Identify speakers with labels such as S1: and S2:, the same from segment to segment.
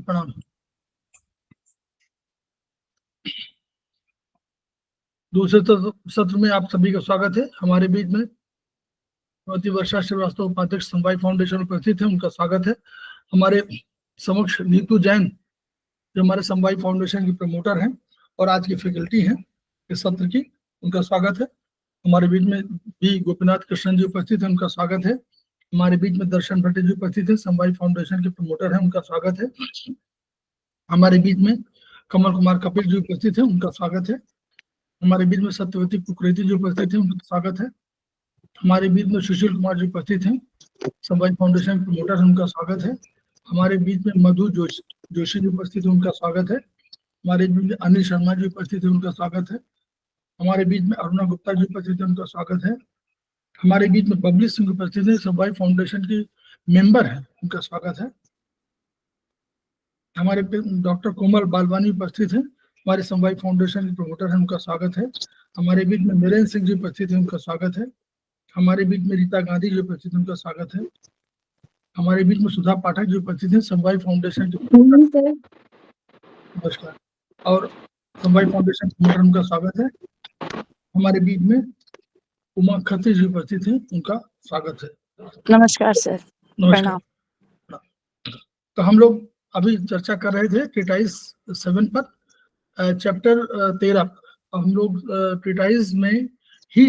S1: प्रणाम। दूसरे सत्र में आप सभी का स्वागत है। हमारे बीच में श्रीमती वर्षा श्रीवास्तव उपाध्यक्ष समवाय फाउंडेशन उपस्थित है, उनका स्वागत है। हमारे समक्ष नीतू जैन जो हमारे समवाय फाउंडेशन की प्रमोटर हैं और आज की फैकल्टी हैं इस सत्र की, उनका स्वागत है। हमारे बीच में बी गोपीनाथ कृष्णन जी उपस्थित है, उनका स्वागत है। हमारे बीच में दर्शन भट्ट जी उपस्थित है, समवाय फाउंडेशन के प्रमोटर हैं, उनका स्वागत है। हमारे बीच में कमल कुमार कपिल जी उपस्थित है, उनका स्वागत है। हमारे बीच में सत्यवती कुकरेती जी उपस्थित है, उनका स्वागत है। हमारे बीच में सुशील कुमार जी उपस्थित हैं, समवाय फाउंडेशन प्रमोटर, उनका स्वागत है। हमारे बीच में मधु जोशी जी उपस्थित है, उनका स्वागत है। हमारे बीच में अनिल शर्मा जी उपस्थित है, उनका स्वागत है। हमारे बीच में अरुणा गुप्ता जी उपस्थित है, उनका स्वागत है। हमारे बीच में बबली सिंह उपस्थित है, समवाय फाउंडेशन की मेंबर है, उनका स्वागत है। हमारे डॉक्टर कोमल बालवानी उपस्थित है, हमारे समवाय फाउंडेशन के प्रमोटर हैं, उनका स्वागत है। हमारे बीच में वीरेंद्र सिंह जी उपस्थित हैं, उनका स्वागत है। हमारे बीच में रीता गांधी जी उपस्थित हैं, उनका स्वागत है। हमारे बीच में सुधा पाठक जी उपस्थित हैं, समवाय फाउंडेशन के नमस्कार और समवाय फाउंडेशन प्रमोटर, उनका स्वागत है। हमारे बीच में उमा खत्री जी उपस्थित हैं, उनका स्वागत है।
S2: नमस्कार सर।
S1: नमस्कार। तो हम लोग अभी चर्चा कर रहे थे ट्रीटाइज 7 पर, चैप्टर 13। हम लोग ट्रीटाइज में ही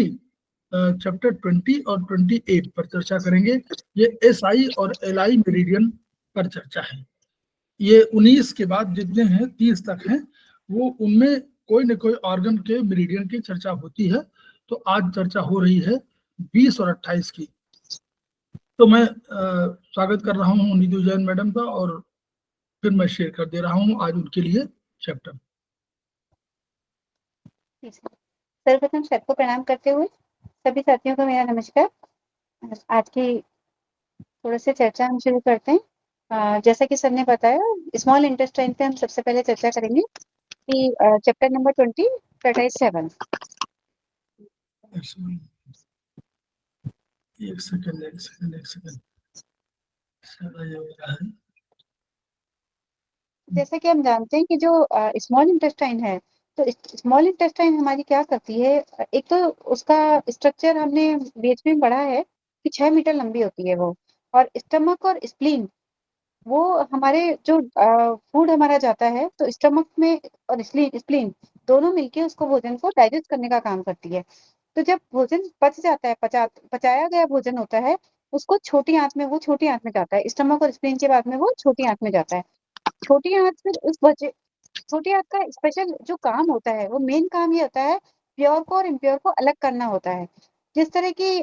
S1: चैप्टर 20 और 28 पर चर्चा करेंगे। ये SI और LI मेरिडियन पर चर्चा है। ये 19 के बाद जितने हैं 30 तक हैं, वो उनमें कोई न कोई ऑर्गन के मेरिडियन की चर्चा होती है। तो आज चर्चा हो रही है 20 और 28 की। तो मैं स्वागत कर रहा हूँ नीतू जैन मैडम का, और फिर मैं शेयर कर दे रहा हूँ आज उनके लिए चैप्टर।
S3: सर्वप्रथम सर को प्रणाम करते हुए सभी साथियों को मेरा नमस्कार। आज की थोड़े से चर्चा हम शुरू करते हैं। जैसा कि सर ने बताया, स्मॉल इंटेस्टाइन पे हम सबसे पहले चर्चा करेंगे कि चैप्टर नंबर 20 ट्रीटाइज 7।
S1: एक सेकंड
S3: जैसा कि हम जानते हैं कि जो स्मॉल इंटेस्टाइन है, तो स्मॉल इंटेस्टाइन हमारी क्या करती है। एक तो उसका स्ट्रक्चर हमने बीएचपी में पढ़ा है कि 6 मीटर लंबी होती है वो, और स्टमक और स्प्लीन वो हमारे जो फूड हमारा जाता है, तो स्टमक में और स्प्लीन दोनों मिलके उसको भोजन को डाइजेस्ट करने का काम करती है। तो जब भोजन पच जाता है, पचाया गया भोजन होता है, उसको छोटी आंत में जाता है। स्टमक और स्प्लीन के बाद में वो छोटी आंत में जाता है। छोटी आंत फिर छोटी आंत का स्पेशल जो काम होता है, वो मेन काम ये होता है, प्योर को और इम्प्योर को अलग करना होता है। जिस तरह की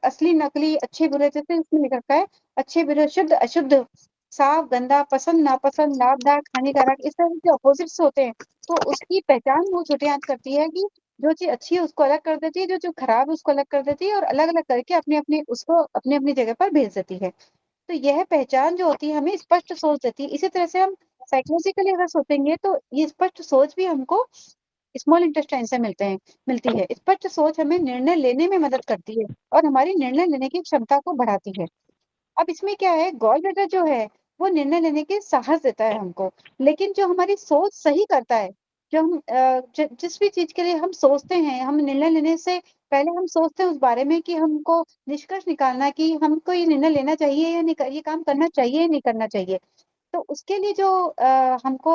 S3: असली नकली अच्छे बुरे, जैसे इसमें लिखा है अच्छे बुरे, शुद्ध अशुद्ध, साफ गंदा, पसंद नापसंद, लाभदायक हानिकारक, इस तरह के अपोजिट्स होते हैं। तो उसकी पहचान वो छोटी आंत करती है कि जो चीज अच्छी है उसको अलग कर देती है, जो खराब है उसको अलग कर देती है, और अलग अलग करके अपनी अपनी जगह पर भेज देती है। तो यह पहचान जो होती है हमें स्पष्ट सोच देती है। इसी तरह से हम साइकोलॉजिकली अगर सोचेंगे तो ये स्पष्ट सोच भी हमको स्मॉल इंटेस्टाइन से मिलती है। स्पष्ट सोच हमें निर्णय लेने में मदद करती है और हमारी निर्णय लेने की क्षमता को बढ़ाती है। अब इसमें क्या है, गॉल ब्लैडर जो है वो निर्णय लेने के साहस देता है हमको, लेकिन जो हमारी सोच सही करता है, जो हम जिस भी चीज के लिए हम सोचते हैं, हम निर्णय लेने से पहले हम सोचते हैं उस बारे में कि हमको निष्कर्ष निकालना कि हमको ये निर्णय लेना चाहिए या नहीं, ये काम करना चाहिए या नहीं करना चाहिए। तो उसके लिए जो हमको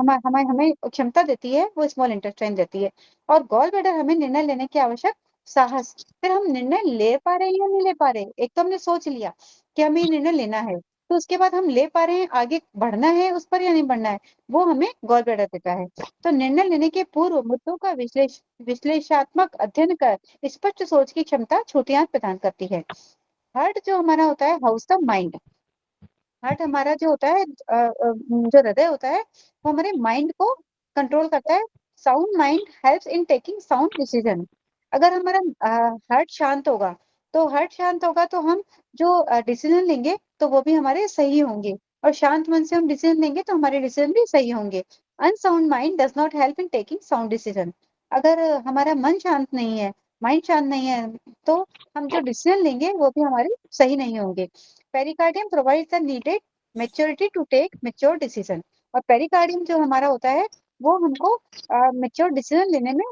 S3: हमें हमें क्षमता देती है, वो स्मॉल इंटेस्टाइन देती है। और गॉल ब्लैडर हमें निर्णय लेने की आवश्यक साहस। फिर हम निर्णय ले पा रहे हैं या नहीं ले पा रहे, एक तो हमने सोच लिया कि हमें ये निर्णय लेना है, तो उसके बाद हम ले पा रहे हैं, आगे बढ़ना है उस पर या नहीं बढ़ना है, वो हमें गॉल ब्लैडर देता है। तो निर्णय लेने के पूर्व मुद्दों का विश्लेषणात्मक अध्ययन कर स्पष्ट सोच की क्षमता छोटी आंत प्रदान करती है। हार्ट जो हमारा होता है, हाउस द माइंड। हार्ट हमारा जो होता है, जो हृदय होता है, वो हमारे माइंड को कंट्रोल करता है। Sound mind helps in taking sound decision. अगर हमारा हार्ट शांत होगा, तो हम जो डिसीजन लेंगे तो वो भी हमारे सही होंगे, और शांत मन से हम डिसीजन लेंगे तो हमारे डिसीजन भी सही होंगे। Unsound mind does not help in taking sound decision. अगर हमारा मन शांत नहीं है, माइंड शांत नहीं है, तो हम जो डिसीजन लेंगे वो भी हमारे सही नहीं होंगे। Pericardium provides the needed maturity to take mature decision. और पेरिकार्डियम जो हमारा होता है वो हमको मेच्योर डिसीजन लेने में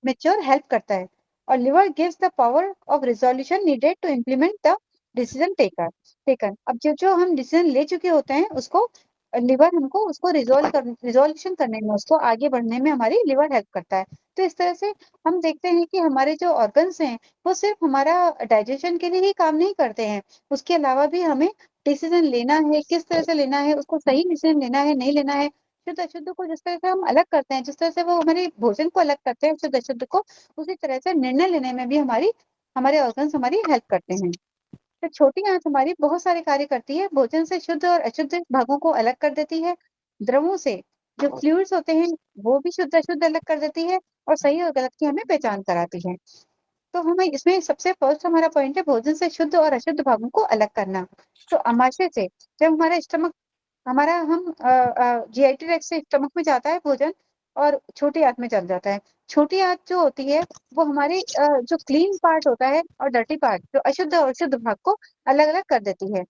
S3: मेच्योर हेल्प करता है। और liver gives the power of resolution needed to implement the decision taken. अब जो जो हम डिसीजन ले चुके होते हैं उसको लिवर हमको उसको रिजोल्यूशन करने में, उसको आगे बढ़ने में हमारी लिवर हेल्प करता है। तो इस तरह से हम देखते हैं कि हमारे जो ऑर्गन्स हैं वो सिर्फ हमारा डाइजेशन के लिए ही काम नहीं करते हैं, उसके अलावा भी हमें डिसीजन लेना है, किस तरह से लेना है, उसको सही डिसीजन लेना है, नहीं लेना है, शुद्ध अशुद्ध को जिस तरह से हम अलग करते हैं, जिस तरह से वो हमारे भोजन को अलग करते हैं शुद्ध अशुद्ध को, उसी तरह से निर्णय लेने में भी हमारे ऑर्गन्स हमारी हेल्प करते हैं। तो छोटी आंत हमारी बहुत सारे कार्य करती है, भोजन से शुद्ध और अशुद्ध भागों को अलग कर देती है, द्रवों से जो फ्लूइड्स होते हैं वो भी शुद्ध अशुद्ध अलग कर देती है, और सही और गलत की हमें पहचान कराती है। तो हमें इसमें सबसे फर्स्ट हमारा पॉइंट है भोजन से शुद्ध और अशुद्ध भागों को अलग करना। तो आमाशय से जब हमारा स्टमक हमारा हम जीआईटी ट्रैक्ट से स्टमक में जाता है भोजन और छोटी आंत में चल जाता है। छोटी आंत जो होती है वो हमारे जो क्लीन पार्ट होता है और डर्टी पार्ट, जो अशुद्ध और शुद्ध भाग को अलग अलग कर देती है।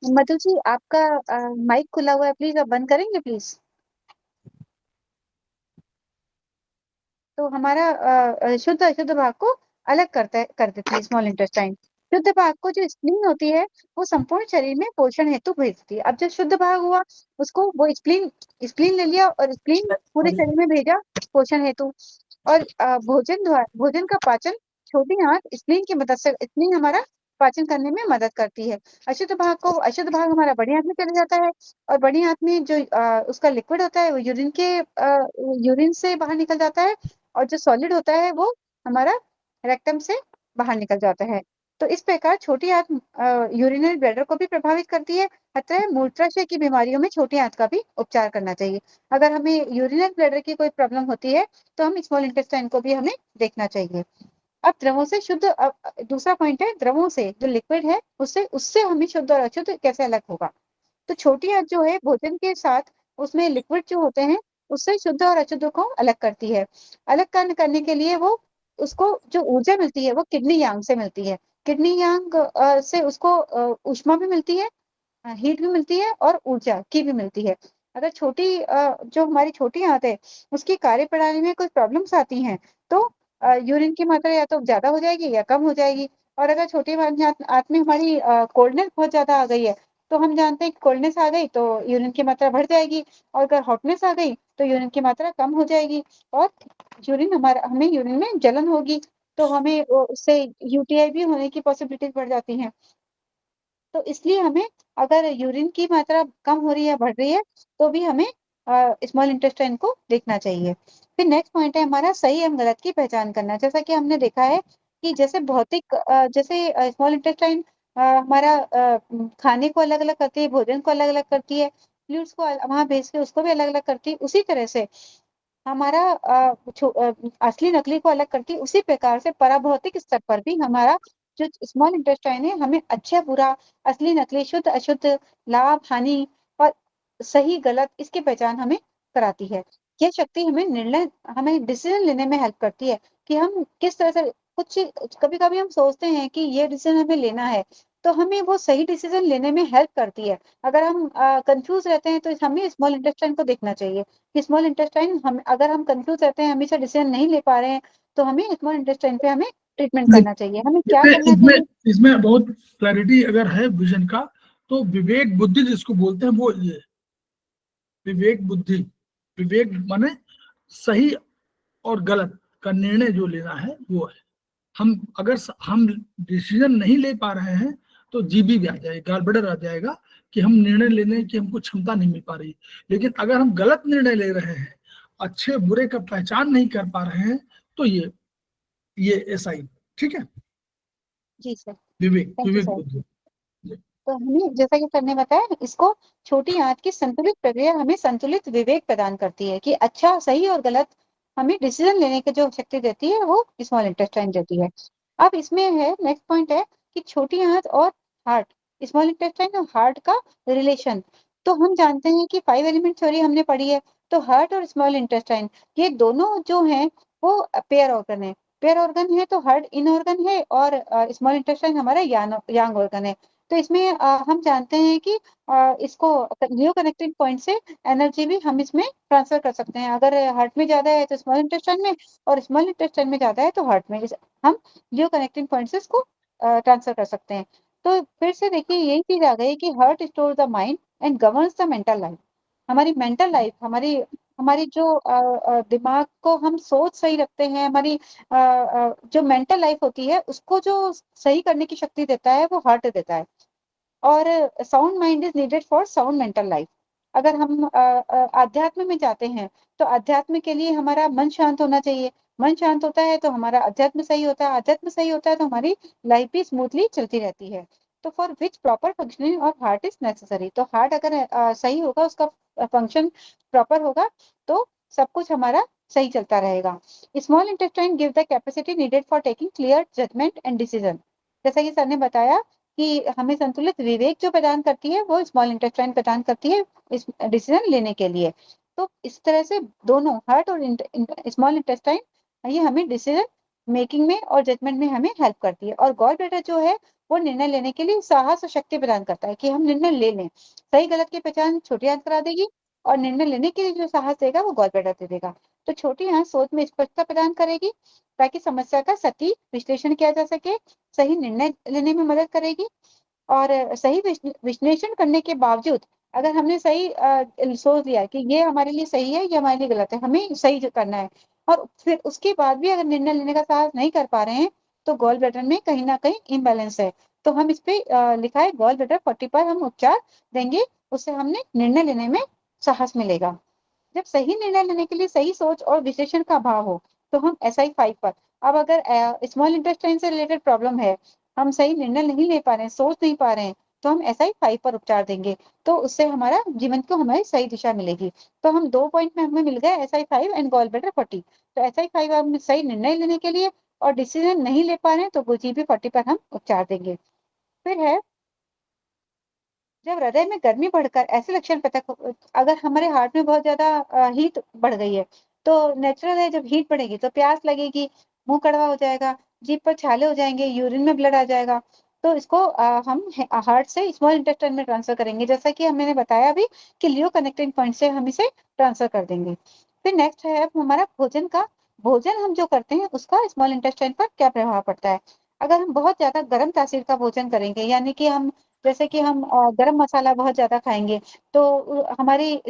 S3: मधु जी, आपका माइक खुला हुआ है, प्लीज आप बंद करेंगे प्लीज। तो हमारा शुद्ध अशुद्ध भाग को अलग कर देती है स्मॉल इंटेस्टाइन। शुद्ध भाग को जो स्प्लीन होती है वो संपूर्ण शरीर में पोषण हेतु भेजती है। अब जो शुद्ध भाग हुआ उसको वो स्प्लीन स्प्लीन ले लिया और स्प्लीन पूरे शरीर में भेजा पोषण हेतु। और भोजन का पाचन छोटी आंत स्प्लीन की मदद से स्प्लीन हमारा पाचन करने में मदद करती है। अशुद्ध भाग हमारा बड़ी आंत में चला जाता है, और बड़ी आंत में जो उसका लिक्विड होता है वो यूरिन से बाहर निकल जाता है, और जो सॉलिड होता है वो हमारा रेक्टम से बाहर निकल जाता है। तो इस प्रकार छोटी आंत यूरिनरी ब्लैडर को भी प्रभावित करती है, अतः मूत्राशय की बीमारियों में छोटी आंत का भी उपचार करना चाहिए। अगर हमें यूरिनरी ब्लैडर की कोई प्रॉब्लम होती है तो हम स्मॉल इंटेस्टाइन को भी हमें देखना चाहिए। अब द्रवों से शुद्ध दूसरा पॉइंट है द्रवों से जो लिक्विड है उससे उससे हमें शुद्ध और अशुद्ध कैसे अलग होगा। तो छोटी आंत जो है भोजन के साथ उसमें लिक्विड जो होते हैं उससे शुद्ध और अशुद्ध को अलग करती है। अलग करने के लिए वो उसको जो ऊर्जा मिलती है वो किडनी यांग से मिलती है। किडनी यांग से उसको ऊष्मा भी मिलती है, हीट भी मिलती है और ऊर्जा की भी मिलती है। अगर जो हमारी छोटी आंत है उसकी कार्यप्रणाली में कुछ प्रॉब्लम्स आती हैं तो यूरिन की मात्रा या तो ज्यादा हो जाएगी या कम हो जाएगी। और अगर छोटी आंत में हमारी कोल्डनेस बहुत ज्यादा आ गई है तो हम जानते हैं कि कोल्डनेस आ गई तो यूरिन की मात्रा बढ़ जाएगी, और अगर हॉटनेस आ गई तो यूरिन की मात्रा कम हो जाएगी, और हमें यूरिन में जलन होगी, तो हमें उससे यूटीआई भी होने की पॉसिबिलिटीज बढ़ जाती हैं। तो इसलिए हमें अगर यूरिन की मात्रा कम हो रही है बढ़ रही है तो भी हमें स्मॉल इंटेस्टाइन को देखना चाहिए। फिर नेक्स्ट पॉइंट है हमारा सही एवं गलत की पहचान करना। जैसा कि हमने देखा है कि जैसे जैसे स्मॉल इंटेस्टाइन हमारा खाने को अलग अलग करती है, भोजन को अलग अलग करती है, फ्लूइड्स को वहां भेज के उसको भी अलग अलग करती है, उसी तरह से हमारा असली नकली को अलग करती है। उसी प्रकार से पराभौतिक स्तर पर भी हमारा जो स्मॉल इंटेस्टाइन है हमें अच्छा बुरा, असली नकली, शुद्ध अशुद्ध, लाभ हानि और सही गलत इसकी पहचान हमें कराती है। यह शक्ति हमें डिसीजन लेने में हेल्प करती है कि हम किस तरह से कुछ कभी कभी हम सोचते हैं कि ये डिसीजन हमें लेना है, तो हमें वो सही डिसीजन लेने में हेल्प करती है। अगर हम कंफ्यूज रहते हैं तो हमें स्मॉल इंटेस्टाइन को देखना चाहिए कि स्मॉल इंटेस्टाइन हम अगर हम कंफ्यूज रहते हैं, हमेशा डिसीजन नहीं ले पा रहे हैं, तो हमें स्मॉल इंटेस्टाइन पे हमें ट्रीटमेंट
S1: नहीं,
S3: करना चाहिए। हमें क्या
S1: इसमें
S3: करना
S1: इसमें
S3: चाहिए?
S1: इसमें बहुत क्लैरिटी अगर है विजन का, तो विवेक बुद्धि जिसको बोलते हैं वो ये विवेक बुद्धि। विवेक माने सही और गलत का निर्णय जो लेना है वो है। हम डिसीजन नहीं ले पा रहे हैं तो जीबी भी आ जाएगा, गड़बड़ आ जाएगा कि हम निर्णय लेने की हमको क्षमता नहीं मिल पा रही। लेकिन अगर हम गलत निर्णय ले रहे हैं, अच्छे बुरे का पहचान नहीं कर पा रहे हैं, तो ये ऐसा ही। ठीक है,
S3: जी sir,
S1: Vivek
S3: thank you
S1: Vivek
S3: sir.
S1: बुद्धि।
S3: तो हमें जैसा कि सर ने बताया इसको छोटी आंत की संतुलित प्रक्रिया हमें संतुलित विवेक प्रदान करती है कि अच्छा सही और गलत हमें डिसीजन लेने की जो शक्ति देती है वो स्मॉल इंटेस्टाइन देती है। अब इसमें है नेक्स्ट पॉइंट है कि छोटी आंत और हार्ट, स्मॉल इंटेस्टाइन और हार्ट का रिलेशन। तो हम जानते हैं कि 5 एलिमेंट थ्योरी हमने पढ़ी है, तो हार्ट और स्मॉल इंटेस्टाइन ये दोनों जो हैं वो पेयर ऑर्गन है। पेयर ऑर्गन है तो हार्ट इन ऑर्गन है और स्मॉल इंटेस्टाइन हमारा यांग ऑर्गन है। तो इसमें हम जानते हैं कि इसको न्यू कनेक्टिंग पॉइंट से एनर्जी भी हम इसमें ट्रांसफर कर सकते हैं। अगर हार्ट में ज्यादा है तो स्मॉल इंटेस्टाइन में, और स्मॉल इंटेस्टाइन में ज्यादा है तो हार्ट में, हम न्यू कनेक्टिंग पॉइंट से इसको ट्रांसफर कर सकते हैं। तो फिर से देखिए यही चीज आ गई कि heart store the mind and governs the mental life. हमारी मेंटल लाइफ, हमारी हमारी जो दिमाग को हम सोच सही रखते हैं, हमारी जो मेंटल लाइफ होती है उसको जो सही करने की शक्ति देता है वो हार्ट देता है। और sound mind is needed for sound mental life. अगर हम अध्यात्म में जाते हैं तो अध्यात्म के लिए हमारा मन शांत होना चाहिए। मन शांत होता है तो हमारा अध्यात्म सही होता है, अध्यात्म सही होता है तो हमारी लाइफ भी स्मूथली चलती रहती है। तो for which proper functioning of heart is necessary, तो हार्ट अगर सही होगा, उसका फंक्शन प्रॉपर होगा, तो सब कुछ हमारा सही चलता रहेगा। Small intestine give the capacity needed for taking clear judgement and decision. जैसा कि सर ने बताया कि हमें संतुलित विवेक जो प्रदान करती है वो स्मॉल इंटेस्टाइन प्रदान करती है इस डिसीजन लेने के लिए। तो इस तरह से दोनों हार्ट और स्मॉल इंटेस्टाइन ये हमें डिसीजन मेकिंग में और जजमेंट में हमें हेल्प करती है। और गॉल ब्लैडर जो है वो निर्णय लेने के लिए साहस और शक्ति प्रदान करता है कि हम निर्णय ले लें। सही गलत की पहचान छोटी आंत करा देगी, और निर्णय लेने के लिए जो साहस देगा वो गॉल ब्लैडर दे देगा। तो छोटी आंत सोच में स्पष्टता प्रदान करेगी ताकि समस्या का सटीक विश्लेषण किया जा सके, सही निर्णय लेने में मदद करेगी। और सही विश्लेषण करने के बावजूद अगर हमने सही सोच लिया कि ये हमारे लिए सही है, ये हमारे लिए गलत है, हमें सही जो करना है, और फिर उसके बाद भी अगर निर्णय लेने का साहस नहीं कर पा रहे हैं, तो गॉल ब्लैडर में कहीं ना कहीं इम्बैलेंस है। तो हम इस पे लिखा है गॉल ब्लैडर 40 पर हम उपचार देंगे, उससे हमने निर्णय लेने में साहस मिलेगा। जब सही निर्णय लेने के लिए सही सोच और विश्लेषण का अभाव हो तो हम SI5 पर, अब अगर स्मॉल इंटेस्टाइन से रिलेटेड प्रॉब्लम है, हम सही निर्णय नहीं ले पा रहे हैं, सोच नहीं पा रहे हैं, तो हम SI5 पर उपचार देंगे। तो उससे हमारा जीवन को हमारी सही दिशा मिलेगी। तो हम 2 पॉइंट में हमें मिल गया SI5 एंड गॉल ब्लैडर 40। तो SI5 हम सही निर्णय लेने के लिए, और डिसीजन नहीं ले पा रहे हैं तो GP40 पर हम उपचार देंगे। फिर है जब हृदय में गर्मी बढ़कर ऐसे लक्षण अगर हमारे हार्ट में बहुत ज्यादा हीट बढ़ गई है, तो नेचुरल है जब हीट बढ़ेगी तो प्यास लगेगी, मुंह कड़वा हो जाएगा, जीभ पर छाले हो जाएंगे, यूरिन में ब्लड आ जाएगा। तो इसको हम हार्ट से स्मॉल इंटेस्टाइन में ट्रांसफर करेंगे, जैसा कि हमने बताया अभी कि लियो कनेक्टिंग पॉइंट से हम इसे ट्रांसफर कर देंगे। फिर नेक्स्ट है हमारा भोजन का। भोजन हम जो करते हैं उसका स्मॉल इंटेस्टाइन पर क्या प्रभाव पड़ता है। अगर हम बहुत ज्यादा गर्म तासीर का भोजन करेंगे, यानी कि हम जैसे कि हम गरम मसाला बहुत ज्यादा खाएंगे, तो हमारी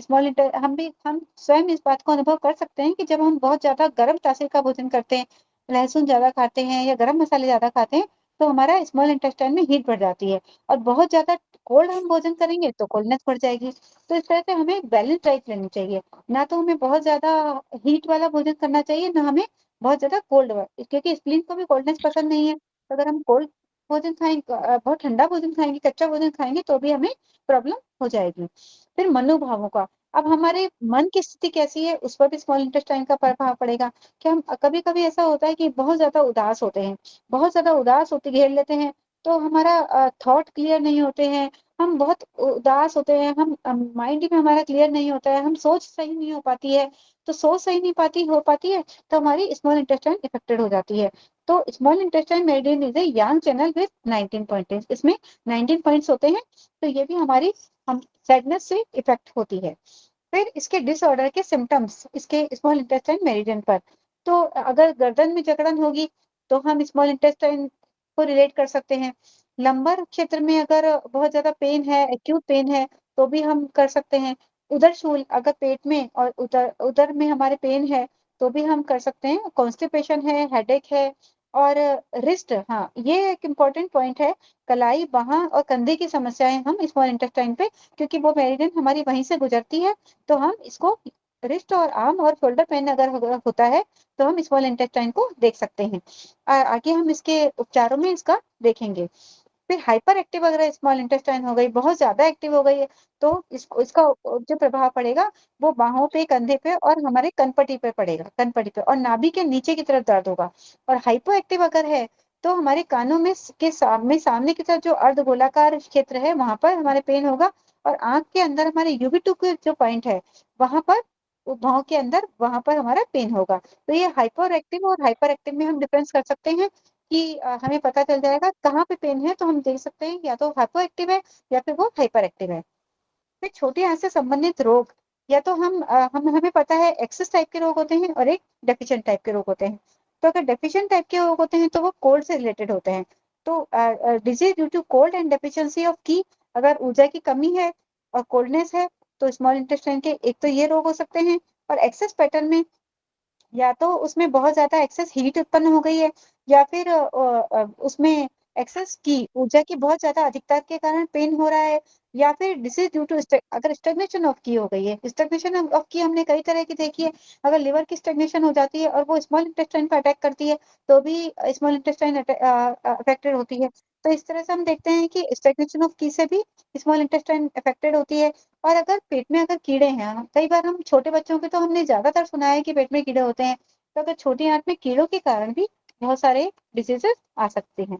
S3: हम स्वयं इस बात को अनुभव कर सकते हैं कि जब हम बहुत ज्यादा गरम तासीर का भोजन करते हैं, लहसुन ज्यादा खाते हैं या गरम मसाले ज्यादा खाते हैं, तो हमारा स्मॉल इंटेस्टाइन में हीट बढ़ जाती है। और बहुत ज्यादा कोल्ड हम भोजन करेंगे तो कोल्डनेस बढ़ जाएगी। तो इस तरह से हमें बैलेंस डाइट लेनी चाहिए। ना तो हमें बहुत ज्यादा हीट वाला भोजन करना चाहिए, ना हमें बहुत ज्यादा कोल्ड, क्योंकि स्प्लीन को भी कोल्डनेस पसंद नहीं है। तो अगर हम कोल्ड भोजन खाएंगे, बहुत ठंडा भोजन खाएंगे, कच्चा भोजन खाएंगे, तो भी हमें प्रॉब्लम हो जाएगी। फिर मनोभावों का, अब हमारे मन की स्थिति कैसी है उस पर भी स्मॉल इंटेस्टाइन का प्रभाव पड़ेगा। कि हम कभी कभी ऐसा होता है कि बहुत ज्यादा उदास होते हैं, बहुत ज्यादा उदास होते घेर लेते हैं, तो हमारा थॉट क्लियर नहीं होते हैं, हम बहुत उदास होते हैं, हम माइंड में हमारा क्लियर नहीं होता है, हम सोच सही नहीं हो पाती है। तो सोच सही नहीं हो पाती है तो हमारी स्मॉल इंटेस्टाइन इफेक्टेड हो जाती है। तो small intestine meridian is a young channel with 19 points, इसमें 19 पॉइंट्स होते हैं। तो ये भी हमारी हम सैडनेस से इफेक्ट होती है। फिर इसके डिसऑर्डर के सिम्टम्स इसके स्मॉल इंटेस्टाइन मेरिडियन पर, तो अगर गर्दन में जकड़न होगी तो हम स्मॉल इंटेस्टाइन को रिलेट कर सकते हैं। लंबर क्षेत्र में अगर बहुत ज्यादा पेन है, एक्यूट पेन है, तो भी हम कर सकते हैं। उदर शूल, अगर पेट में और उदर उदर में हमारे पेन है तो भी हम कर सकते हैं। कॉन्स्टिपेशन है, हेडेक है। और रिस्ट, हाँ ये एक इम्पॉर्टेंट पॉइंट है। कलाई, बाहां और कंधे की समस्याएं हम स्मॉल इंटेस्टाइन पे, क्योंकि वो मेरिडियन हमारी वहीं से गुजरती है, तो हम इसको रिस्ट और आर्म और शोल्डर पेन अगर होता है तो हम स्मॉल इंटेस्टाइन को देख सकते हैं। आगे हम इसके उपचारों में इसका देखेंगे। फिर हाइपर एक्टिव अगर स्मॉल इंटेस्टाइन हो गई, बहुत ज्यादा एक्टिव हो गई है, तो इसका जो प्रभाव पड़ेगा वो बाहों पे, कंधे पे और हमारे कनपटी पे पड़ेगा, कनपटी पे और नाभि के नीचे की तरफ दर्द होगा। और हाइपो एक्टिव अगर है तो हमारे कानों में सामने की तरफ जो अर्ध गोलाकार क्षेत्र है वहां पर हमारे पेन होगा। और आंख के अंदर हमारे UV2 के जो पॉइंट है वहां पर, भाव के अंदर वहां पर हमारा पेन होगा। तो ये हाइपर एक्टिव और हाइपर एक्टिव में हम डिफरेंस कर सकते हैं। कि हमें पता चल जाएगा कहाँ पे पेन है, तो हम देख सकते हैं या तो हाइपो एक्टिव है या फिर वो हाइपर एक्टिव है। फिर छोटी आंत से संबंधित रोग, या तो हम हमें पता है एक्सेस टाइप के रोग होते हैं और एक डेफिशिएंट टाइप के रोग होते हैं। तो अगर डेफिशिएंट टाइप के रोग होते हैं तो वो कोल्ड से रिलेटेड होते हैं। तो disease due to cold and deficiency of qi, अगर ऊर्जा की कमी है और कोल्डनेस है तो स्मॉल इंटेस्टाइन के एक तो ये रोग हो सकते हैं। और एक्सेस पैटर्न में या तो उसमें बहुत ज्यादा एक्सेस हीट उत्पन्न हो गई है, या फिर उसमें एक्सेस की ऊर्जा की बहुत ज्यादा अधिकता के कारण पेन हो रहा है, या फिर डिसीज ड्यू टू अगर स्टेग्नेशन ऑफ की हो गई है। स्टेग्नेशन ऑफ की हमने कई तरह की देखी है। अगर लिवर की स्टेग्नेशन हो जाती है और वो स्मॉल इंटेस्टाइन पर अटैक करती है तो भी स्मॉल इंटेस्टाइन अफेक्टेड होती है। तो इस तरह से हम देखते हैं कि स्टेग्नेशन ऑफ की से भी स्मॉल इंटेस्टाइन अफेक्टेड होती है। और अगर पेट में अगर कीड़े हैं, कई बार हम छोटे बच्चों के तो हमने ज्यादातर सुना है कि पेट में कीड़े होते हैं, तो अगर छोटी आंत में कीड़ों के कारण भी बहुत सारे डिसीजेस आ सकते हैं।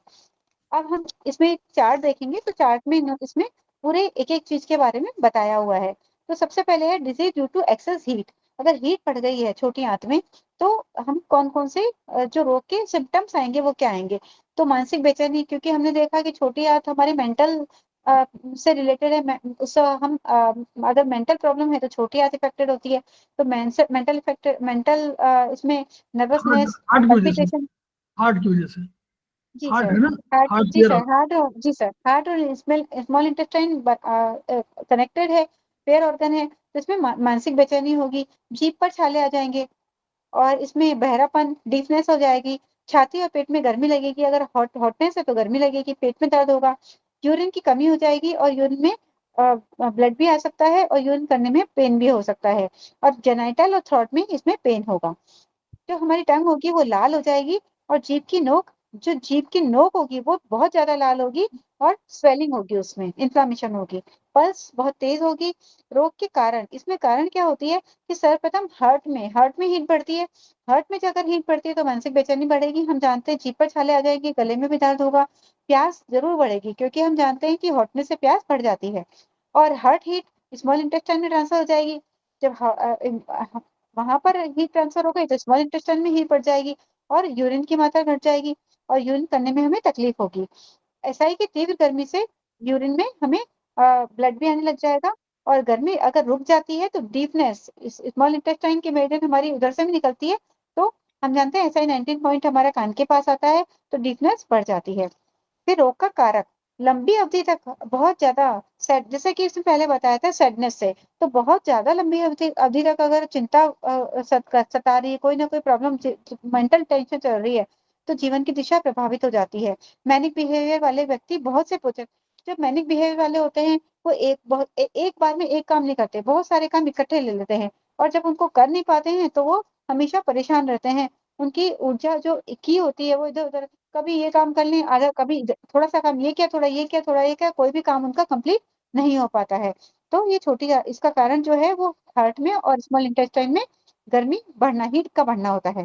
S3: अब हम इसमें एक चार्ट देखेंगे, तो चार्ट में इसमें पूरे एक एक चीज के बारे में बताया हुआ है। तो सबसे पहले है disease due to excess heat. अगर हीट बढ़ गई है छोटी आंत में तो हम कौन कौन से जो रोग के सिम्टम्स आएंगे वो क्या आएंगे। तो मानसिक बेचैनी, क्योंकि हमने देखा कि छोटी आंत हमारे मेंटल से रिलेटेड है। उस हम अगर मेंटल प्रॉब्लम है तो छोटी आंत इफेक्टेड होती है। तो मेंटल इफेक्टेड, मेंटल इसमें
S1: हार्ट
S3: नर्वसनेस,
S1: हार्ट की वजह से,
S3: पल्पिटेशन।
S1: हार्ट की वजह से,
S3: जी
S1: हार्ट
S3: सर।
S1: है ना,
S3: हार्ट,
S1: हार्ट
S3: जी
S1: क्लियर
S3: सर,
S1: हो।
S3: हार्ट और जी सर, हार्ट और स्मॉल इंटेस्टाइन कनेक्टेड है, पेयर ऑर्गन है। तो इसमें मानसिक बेचैनी होगी, जीभ पर छाले आ जाएंगे, और इसमें बहरापन, डीफनेस हो जाएगी, छाती और पेट में गर्मी लगेगी। अगर हॉटनेस है तो गर्मी लगेगी, पेट में दर्द होगा, यूरिन की कमी हो जाएगी, और यूरिन में ब्लड भी आ सकता है, और यूरिन करने में पेन भी हो सकता है। और जेनाइटल और थ्रोट में इसमें पेन होगा। जो हमारी टंग होगी वो लाल हो जाएगी, और जीभ की नोक, जो जीभ की नोक होगी वो बहुत ज्यादा लाल होगी, और स्वेलिंग होगी, उसमें इन्फ्लामेशन होगी, पल्स बहुत तेज होगी। रोग के कारण, इसमें कारण क्या होती है कि सर्वप्रथम हार्ट में हीट बढ़ती है। हार्ट में अगर हीट बढ़ती है तो मानसिक बेचैनी बढ़ेगी, हम जानते हैं, जीभ पर छाले आ जाएंगे, गले में भी दर्द होगा, प्यास जरूर बढ़ेगी, क्योंकि हम जानते हैं कि हॉटनेस से प्यास बढ़ जाती है। और हार्ट हीट स्मॉल इंटेस्टाइन में ट्रांसफर हो जाएगी। जब वहां पर हीट ट्रांसफर हो गई तो स्मॉल इंटेस्टाइन में हीट बढ़ जाएगी, और यूरिन की मात्रा घट जाएगी, और यूरिन करने में हमें तकलीफ होगी। एसआई की तीव्र गर्मी से यूरिन में हमें ब्लड भी आने लग जाएगा। और गर्मी अगर रुक जाती है तो डीपनेस, स्मॉल इंटेस्टाइन की मेडिन हमारी उधर से भी निकलती है, तो हम जानते हैं एसआई 19 पॉइंट हमारा कान के पास आता है, तो डीपनेस बढ़ जाती है। फिर रोग का कारक, लंबी अवधि तक बहुत ज्यादा सैड, जैसे कि इसमें पहले बताया था सैडनेस से, तो बहुत ज्यादा लंबी अवधि अवधि तक अगर चिंता सता रही है, कोई ना कोई प्रॉब्लम, मेंटल टेंशन चल रही है, तो जीवन की दिशा प्रभावित हो जाती है। मैनिक बिहेवियर वाले व्यक्ति, बहुत से प्रोजेक्ट, जो मैनिक बिहेवियर वाले होते हैं वो एक बार में एक काम नहीं करते, बहुत सारे काम इकट्ठे ले लेते हैं, और जब उनको कर नहीं पाते हैं तो वो हमेशा परेशान रहते हैं। उनकी ऊर्जा जो की होती है वो इधर उधर, कभी ये काम कर लें आधा, कभी थोड़ा सा काम ये किया, थोड़ा ये किया, थोड़ा ये किया, कोई भी काम उनका कंप्लीट नहीं हो पाता है। तो ये इसका कारण जो है वो हार्ट में और स्मॉल इंटेस्टाइन में गर्मी बढ़ना, हीट का बढ़ना होता है।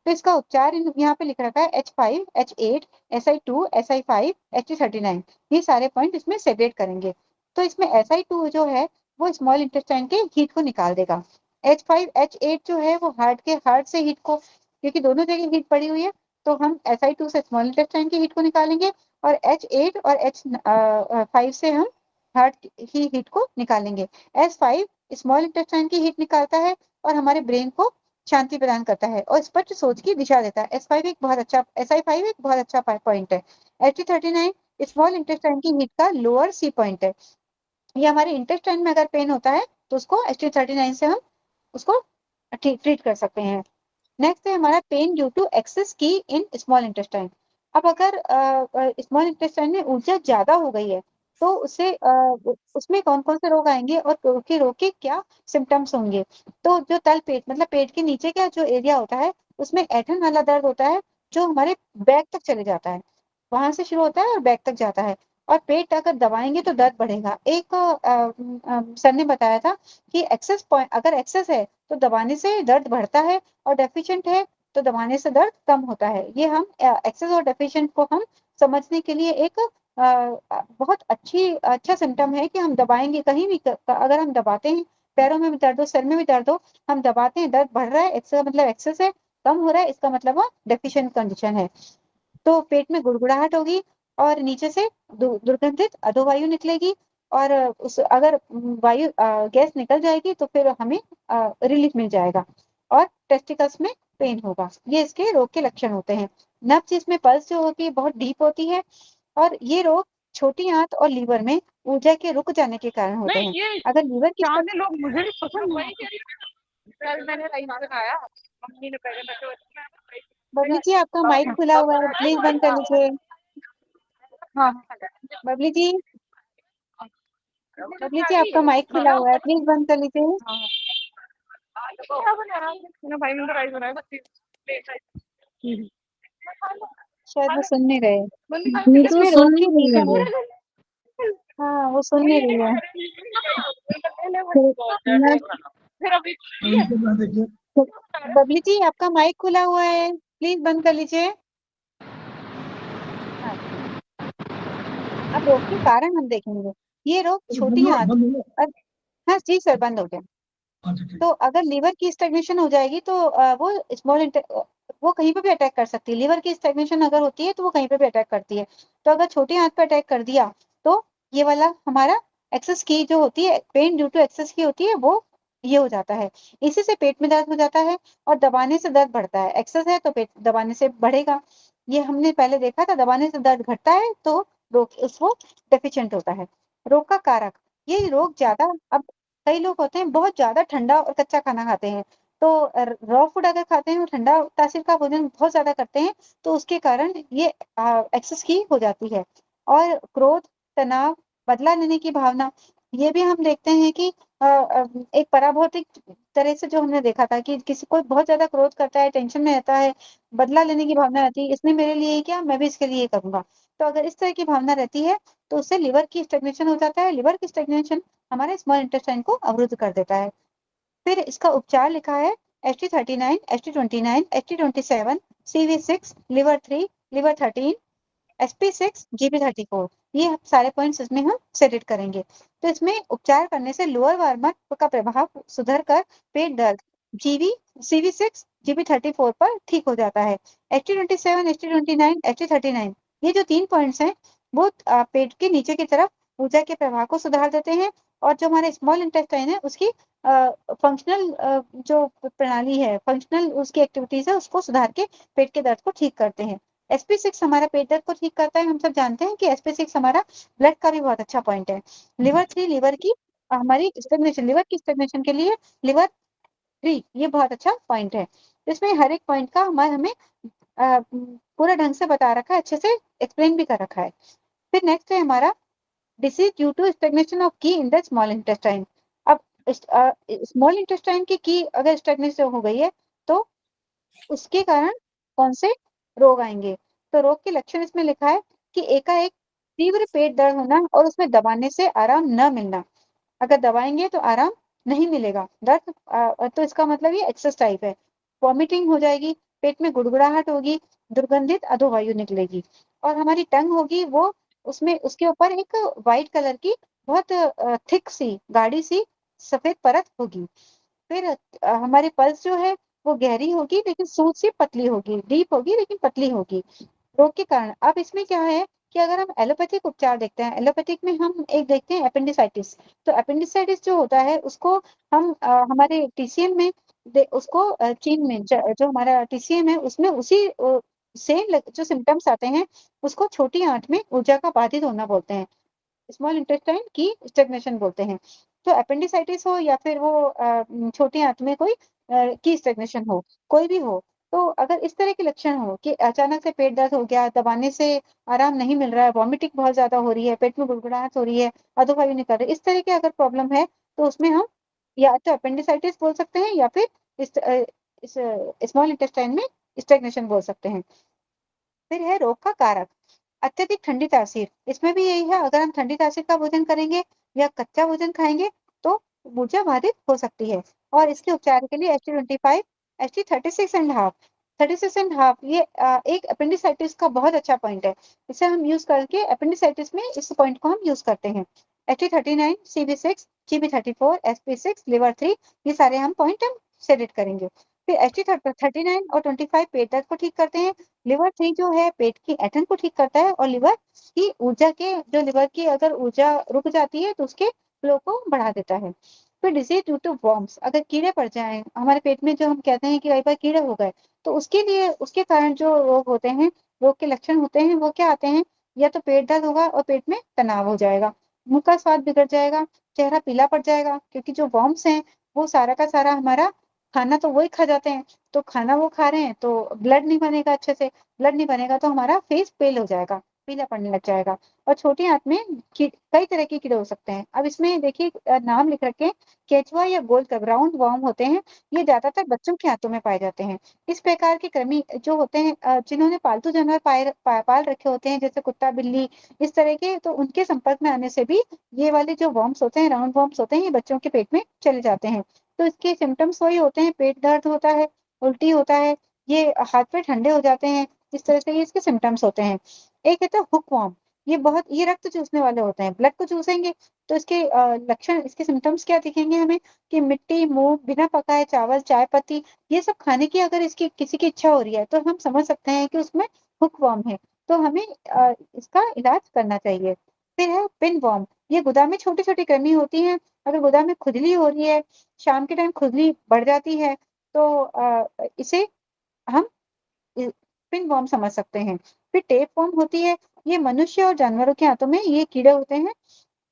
S3: तो इसका उपचार यहाँ पे लिख रखा है H5, H8, SI2, SI5, H39। ये सारे पॉइंट इसमें सेपरेट करेंगे। तो इसमें SI2 जो है वो स्मॉल इंटेस्टाइन के हीट को निकाल देगा। H5, H8 जो है वो हार्ट से हीट को, क्योंकि दोनों जगह हीट पड़ी हुई है, तो हम SI2 से स्मॉल इंटेस्टाइन की हीट को निकालेंगे, और H8 और H5 से हम हार्ट की हीट को निकालेंगे। S5 स्मॉल इंटेस्टाइन की हीट निकालता है और हमारे ब्रेन को शांति प्रदान करता है और स्पष्ट सोच की दिशा देता है। SI5 एक बहुत अच्छा पॉइंट है। H39 स्मॉल इंटेस्टाइन की हीट का लोअर सी पॉइंट है। ये हमारे इंटेस्टाइन में अगर पेन होता है तो उसको H39 से हम उसको ट्रीट कर सकते हैं। नेक्स्ट है हमारा पेन ड्यू टू एक्सेस की इन स्मॉल इंटेस्टाइन। अब अगर स्मॉल इंटेस्टाइन में ऊर्जा ज्यादा हो गई है तो उसमें कौन कौन से रोग आएंगे और रोग के क्या सिम्टम्स होंगे। तो जो तल पेट, मतलब पेट के नीचे का जो एरिया होता है उसमें ऐठन वाला दर्द होता है, जो हमारे बैक तक चले जाता है, वहां से शुरू होता है और बैक तक जाता है। और पेट अगर दबाएंगे तो दर्द बढ़ेगा। एक सर ने बताया था कि एक्सेस पॉइंट, अगर एक्सेस है तो दबाने से दर्द बढ़ता है, और डेफिशिएंट है तो दबाने से दर्द कम होता है। ये हम एक्सेस और डेफिशिएंट को हम समझने के लिए एक बहुत अच्छा सिम्टम है कि हम दबाएंगे कहीं भी, अगर हम दबाते हैं, पैरों में भी दर्द हो, सर में भी दर्द हो, हम दबाते हैं, दर्द बढ़ रहा है, एक्सेस मतलब एक्सेस है, कम हो रहा है, इसका मतलब वो डेफिशिएंट कंडीशन है। तो पेट में गुड़गुड़ाहट होगी और नीचे से दुर्गंधित अधोवायु निकलेगी और उस अगर वायु गैस निकल जाएगी तो फिर हमें रिलीफ मिल जाएगा और टेस्टिकल्स में पेन होगा। ये इसके रोग के लक्षण होते हैं। नब्ज इसमें पल्स जो होती है बहुत डीप होती है और ये रोग छोटी आंत और लीवर में ऊर्जा के रुक जाने के कारण होते
S2: नहीं
S3: हैं।
S2: ये
S3: अगर लीवर की
S2: चांद लोग मुझे भी पसंद नहीं है। कल मैंने राइस बनाया, मम्मी ने पहले
S3: बबली जी आपका माइक खुला हुआ है, प्लीज बंद कर लीजिए।
S2: हाँ
S3: बबली जी, बबली जी आपका माइक खुला हुआ है, प्लीज बंद कर लीजिए।
S2: क्या बनाया मैंने? भाई ने तो राइस बनाया बस।
S3: शायद वो सुन नहीं रहे।
S4: नहीं तो वो
S3: इसमें
S4: सुन
S3: रोग की
S4: नहीं रही है वो।
S3: हाँ वो सुन नहीं रही है।
S4: मैं
S2: फिर अभी
S1: देखिए
S3: बबली जी आपका माइक खुला हुआ है, प्लीज बंद कर लीजिए। हाँ, अब रोग के कारण हम देखेंगे। ये रोग छोटी आंत
S1: बंद हो गया?
S3: हाँ जी सर, बंद हो गया।
S1: अच्छा ठीक।
S3: तो अगर लीवर की स्टैग्नेशन हो जाएगी तो वो वो कहीं पे भी अटैक कर सकती है। लीवर की स्टैग्नेशन अगर होती है तो वो कहीं पे भी अटैक करती है। तो अगर छोटी आंत पे अटैक कर दिया तो ये वाला हमारा एक्सेस की जो होती है, पेन ड्यू टू एक्सेस की होती है, वो ये हो जाता है। इसी से पेट में दर्द हो जाता है और दबाने से दर्द बढ़ता है। एक्सेस है तो पेट दबाने से बढ़ेगा। ये हमने पहले देखा था, दबाने से दर्द घटता है तो रोग उसको डेफिशिएंट होता है। रोग का कारक, ये रोग ज्यादा, अब कई लोग होते हैं बहुत ज्यादा ठंडा और कच्चा खाना खाते हैं, तो रॉ फूड अगर खाते हैं, वो ठंडा तासीर का भोजन बहुत ज्यादा करते हैं, तो उसके कारण ये एक्सेस की हो जाती है। और क्रोध, तनाव, बदला लेने की भावना, ये भी हम देखते हैं कि एक पराभौतिक तरह से जो हमने देखा था कि किसी कोई बहुत ज्यादा क्रोध करता है, टेंशन में रहता है, बदला लेने की भावना रहती है, इसने मेरे लिए ये किया, मैं भी इसके लिए ये करूंगा। तो अगर इस तरह की भावना रहती है तो उससे लिवर की स्टेग्नेशन हो जाता है। लिवर की स्टेग्नेशन हमारे स्मॉल इंटेस्टाइन को अवरुद्ध कर देता है। फिर इसका उपचार लिखा है HT39, HT29, HT27, CV6, liver 3, liver 13, SP6, GB34। ये सारे पॉइंट्स इसमें हम सेलेक्ट करेंगे। तो इसमें उपचार करने से लोअर वार्मर का प्रभाव सुधर कर पेट दर्द CV6, GB34 पर ठीक हो जाता है। HT27, HT29, HT39 ये जो 3 पॉइंट्स हैं वो पेट के नीचे की तरफ ऊर्जा के प्रवाह को सुधार देते हैं और जो हमारे स्मॉल इंटेस्टाइन है उसकी फंक्शनल जो प्रणाली है, फंक्शनल उसकी एक्टिविटीज है, उसको सुधार के पेट के दर्द को ठीक करते हैं। SP6 हमारा पेट दर्द को ठीक करता है। हम सब जानते हैं कि SP6 हमारा ब्लड का भी बहुत अच्छा पॉइंट है। लिवर 3 लिवर की हमारी स्टेग्नेशन, लिवर की स्टेग्नेशन के लिए लिवर 3 ये बहुत अच्छा पॉइंट है। इसमें हर एक पॉइंट का हमें पूरा ढंग से बता रखा है, अच्छे से एक्सप्लेन भी कर रखा है। फिर नेक्स्ट है हमारा disease due to stagnation of qi in the small intestine. अब स्मॉल इंटेस्टाइन की अगर स्टेग्नेशन हो गई है तो उसके कारण कौन से रोग आएंगे। तो रोग के लक्षण इसमें लिखा है कि एकाएक तीव्र पेट दर्द होना और उसमें दबाने से आराम न मिलना। अगर दबाएंगे तो आराम नहीं मिलेगा। दर्द तो इसका मतलब ये एक्सेस टाइप है। वॉमिटिंग हो जाएगी, पेट में गुड़गुड़ाहट होगी, दुर्गंधित अधोवायु निकलेगी और हमारी टंग होगी वो उसमें उसके ऊपर एक व्हाइट कलर की बहुत थिक सी गाढ़ी सी सफेद परत होगी। फिर हमारी पल्स जो है वो गहरी होगी लेकिन सूज से पतली होगी, डीप होगी लेकिन पतली होगी रोग के कारण। अब इसमें क्या है कि अगर हम एलोपैथिक उपचार देखते हैं, एलोपैथिक में हम एक देखते हैं अपेंडिसाइटिस। तो अपेंडिसाइटिस जो होता है उसको हम हमारे TCM में उसको चीन में जो हमारा TCM है उसमें उसी सेम जो सिम्टम्स आते हैं उसको छोटी आंत में ऊर्जा का बाधित होना बोलते हैं, स्मॉल इंटेस्टाइन की स्टेग्नेशन बोलते हैं। तो अपेंडिसाइटिस हो या फिर वो छोटी आंत में कोई की स्टेग्नेशन हो, कोई भी हो, तो अगर इस तरह के लक्षण हो कि अचानक से पेट दर्द हो गया, दबाने से आराम नहीं मिल रहा है, वॉमिटिंग बहुत ज्यादा हो रही है, पेट में गुड़गुड़ाहट हो रही है, अधोवायु निकल रही है, इस तरह की अगर प्रॉब्लम है तो उसमें हम या तो अपेंडिसाइटिस बोल सकते हैं या फिर इस स्मॉल इंटेस्टाइन में स्टेग्नेशन बोल सकते हैं। फिर है रोग का कारक, अत्यधिक ठंडी तासीर। इसमें भी यही है, अगर हम ठंडी तासीर का भोजन करेंगे या कच्चा भोजन खाएंगे तो ऊर्जा बाधित हो सकती है। और इसके उपचार के लिए HT25, HT36.5, 36.5 ये एक अपेंडिसाइटिस का बहुत अच्छा पॉइंट है। इसे हम यूज करके अपेंडिसाइटिस में इस पॉइंट को हम यूज करते हैं। HT39, CV6, GB34, SP6, liver 3 ये सारे हम पॉइंट हम सेलेक्ट करेंगे। फिर HT39 और 25 पेट दर्द को ठीक करते हैं। लिवर 3 जो है पेट की ऐंठन को ठीक करता है और लिवर की ऊर्जा के जो लिवर की अगर ऊर्जा रुक जाती है तो उसके फ्लो को बढ़ा देता है। फिर डिजीज ड्यू टू वॉर्म्स, अगर कीड़े पड़ जाएं हमारे पेट में, जो हम कहते हैं कि कई बार कीड़े हो गए, तो उसके लिए उसके कारण जो रोग होते हैं, रोग के लक्षण होते हैं, वो क्या आते हैं? या तो पेट दर्द होगा और पेट में तनाव हो जाएगा, मुंह का स्वाद बिगड़ जाएगा, चेहरा पीला पड़ जाएगा, क्योंकि जो वॉर्म्स हैं वो सारा का सारा हमारा खाना तो वही खा जाते हैं, तो खाना वो खा रहे हैं तो ब्लड नहीं बनेगा अच्छे से, ब्लड नहीं बनेगा तो हमारा फेस पेल हो जाएगा, पीला पड़ने लग जाएगा। और छोटी आंत में कई तरह के कीड़े हो सकते हैं। अब इसमें देखिए नाम लिख रखे हैं, केचुआ या गोल कब राउंड वर्म होते हैं, ये ज्यादातर बच्चों के आंतों में पाए जाते हैं। इस प्रकार के कृमि जो होते हैं जिन्होंने पालतू जानवर पाल रखे होते हैं, जैसे कुत्ता बिल्ली इस तरह के, तो उनके संपर्क में आने से भी ये वाले जो वर्म्स होते हैं, राउंड वर्म्स होते हैं, ये बच्चों के पेट में चले जाते हैं। तो इसके सिम्टम्स वही होते हैं, पेट दर्द होता है, उल्टी होता है, ये हाथ पैर ठंडे हो जाते हैं, इस तरह से ये इसके सिम्टम्स होते हैं। एक है हुक वर्म, ये रक्त चूसने वाले होते हैं, ब्लड को चूसेंगे, तो इसके लक्षण, इसके सिम्टम्स क्या दिखेंगे हमें कि मिट्टी, मुंह, बिना पकाए चावल, चाय पत्ती, ये सब खाने की अगर इसकी किसी की इच्छा हो रही है तो हम समझ सकते हैं कि उसमें हुक वर्म है, तो हमें इसका इलाज करना चाहिए। फिर है पिन वर्म, ये गुदा में छोटी छोटी कृमि होती है, अगर गुदा में खुजली हो रही है, शाम के टाइम खुजली बढ़ जाती है, तो इसे हम पिन वर्म समझ सकते हैं। फिर टेप वर्म होती है, ये मनुष्य और जानवरों के हाथों में ये कीड़े होते हैं।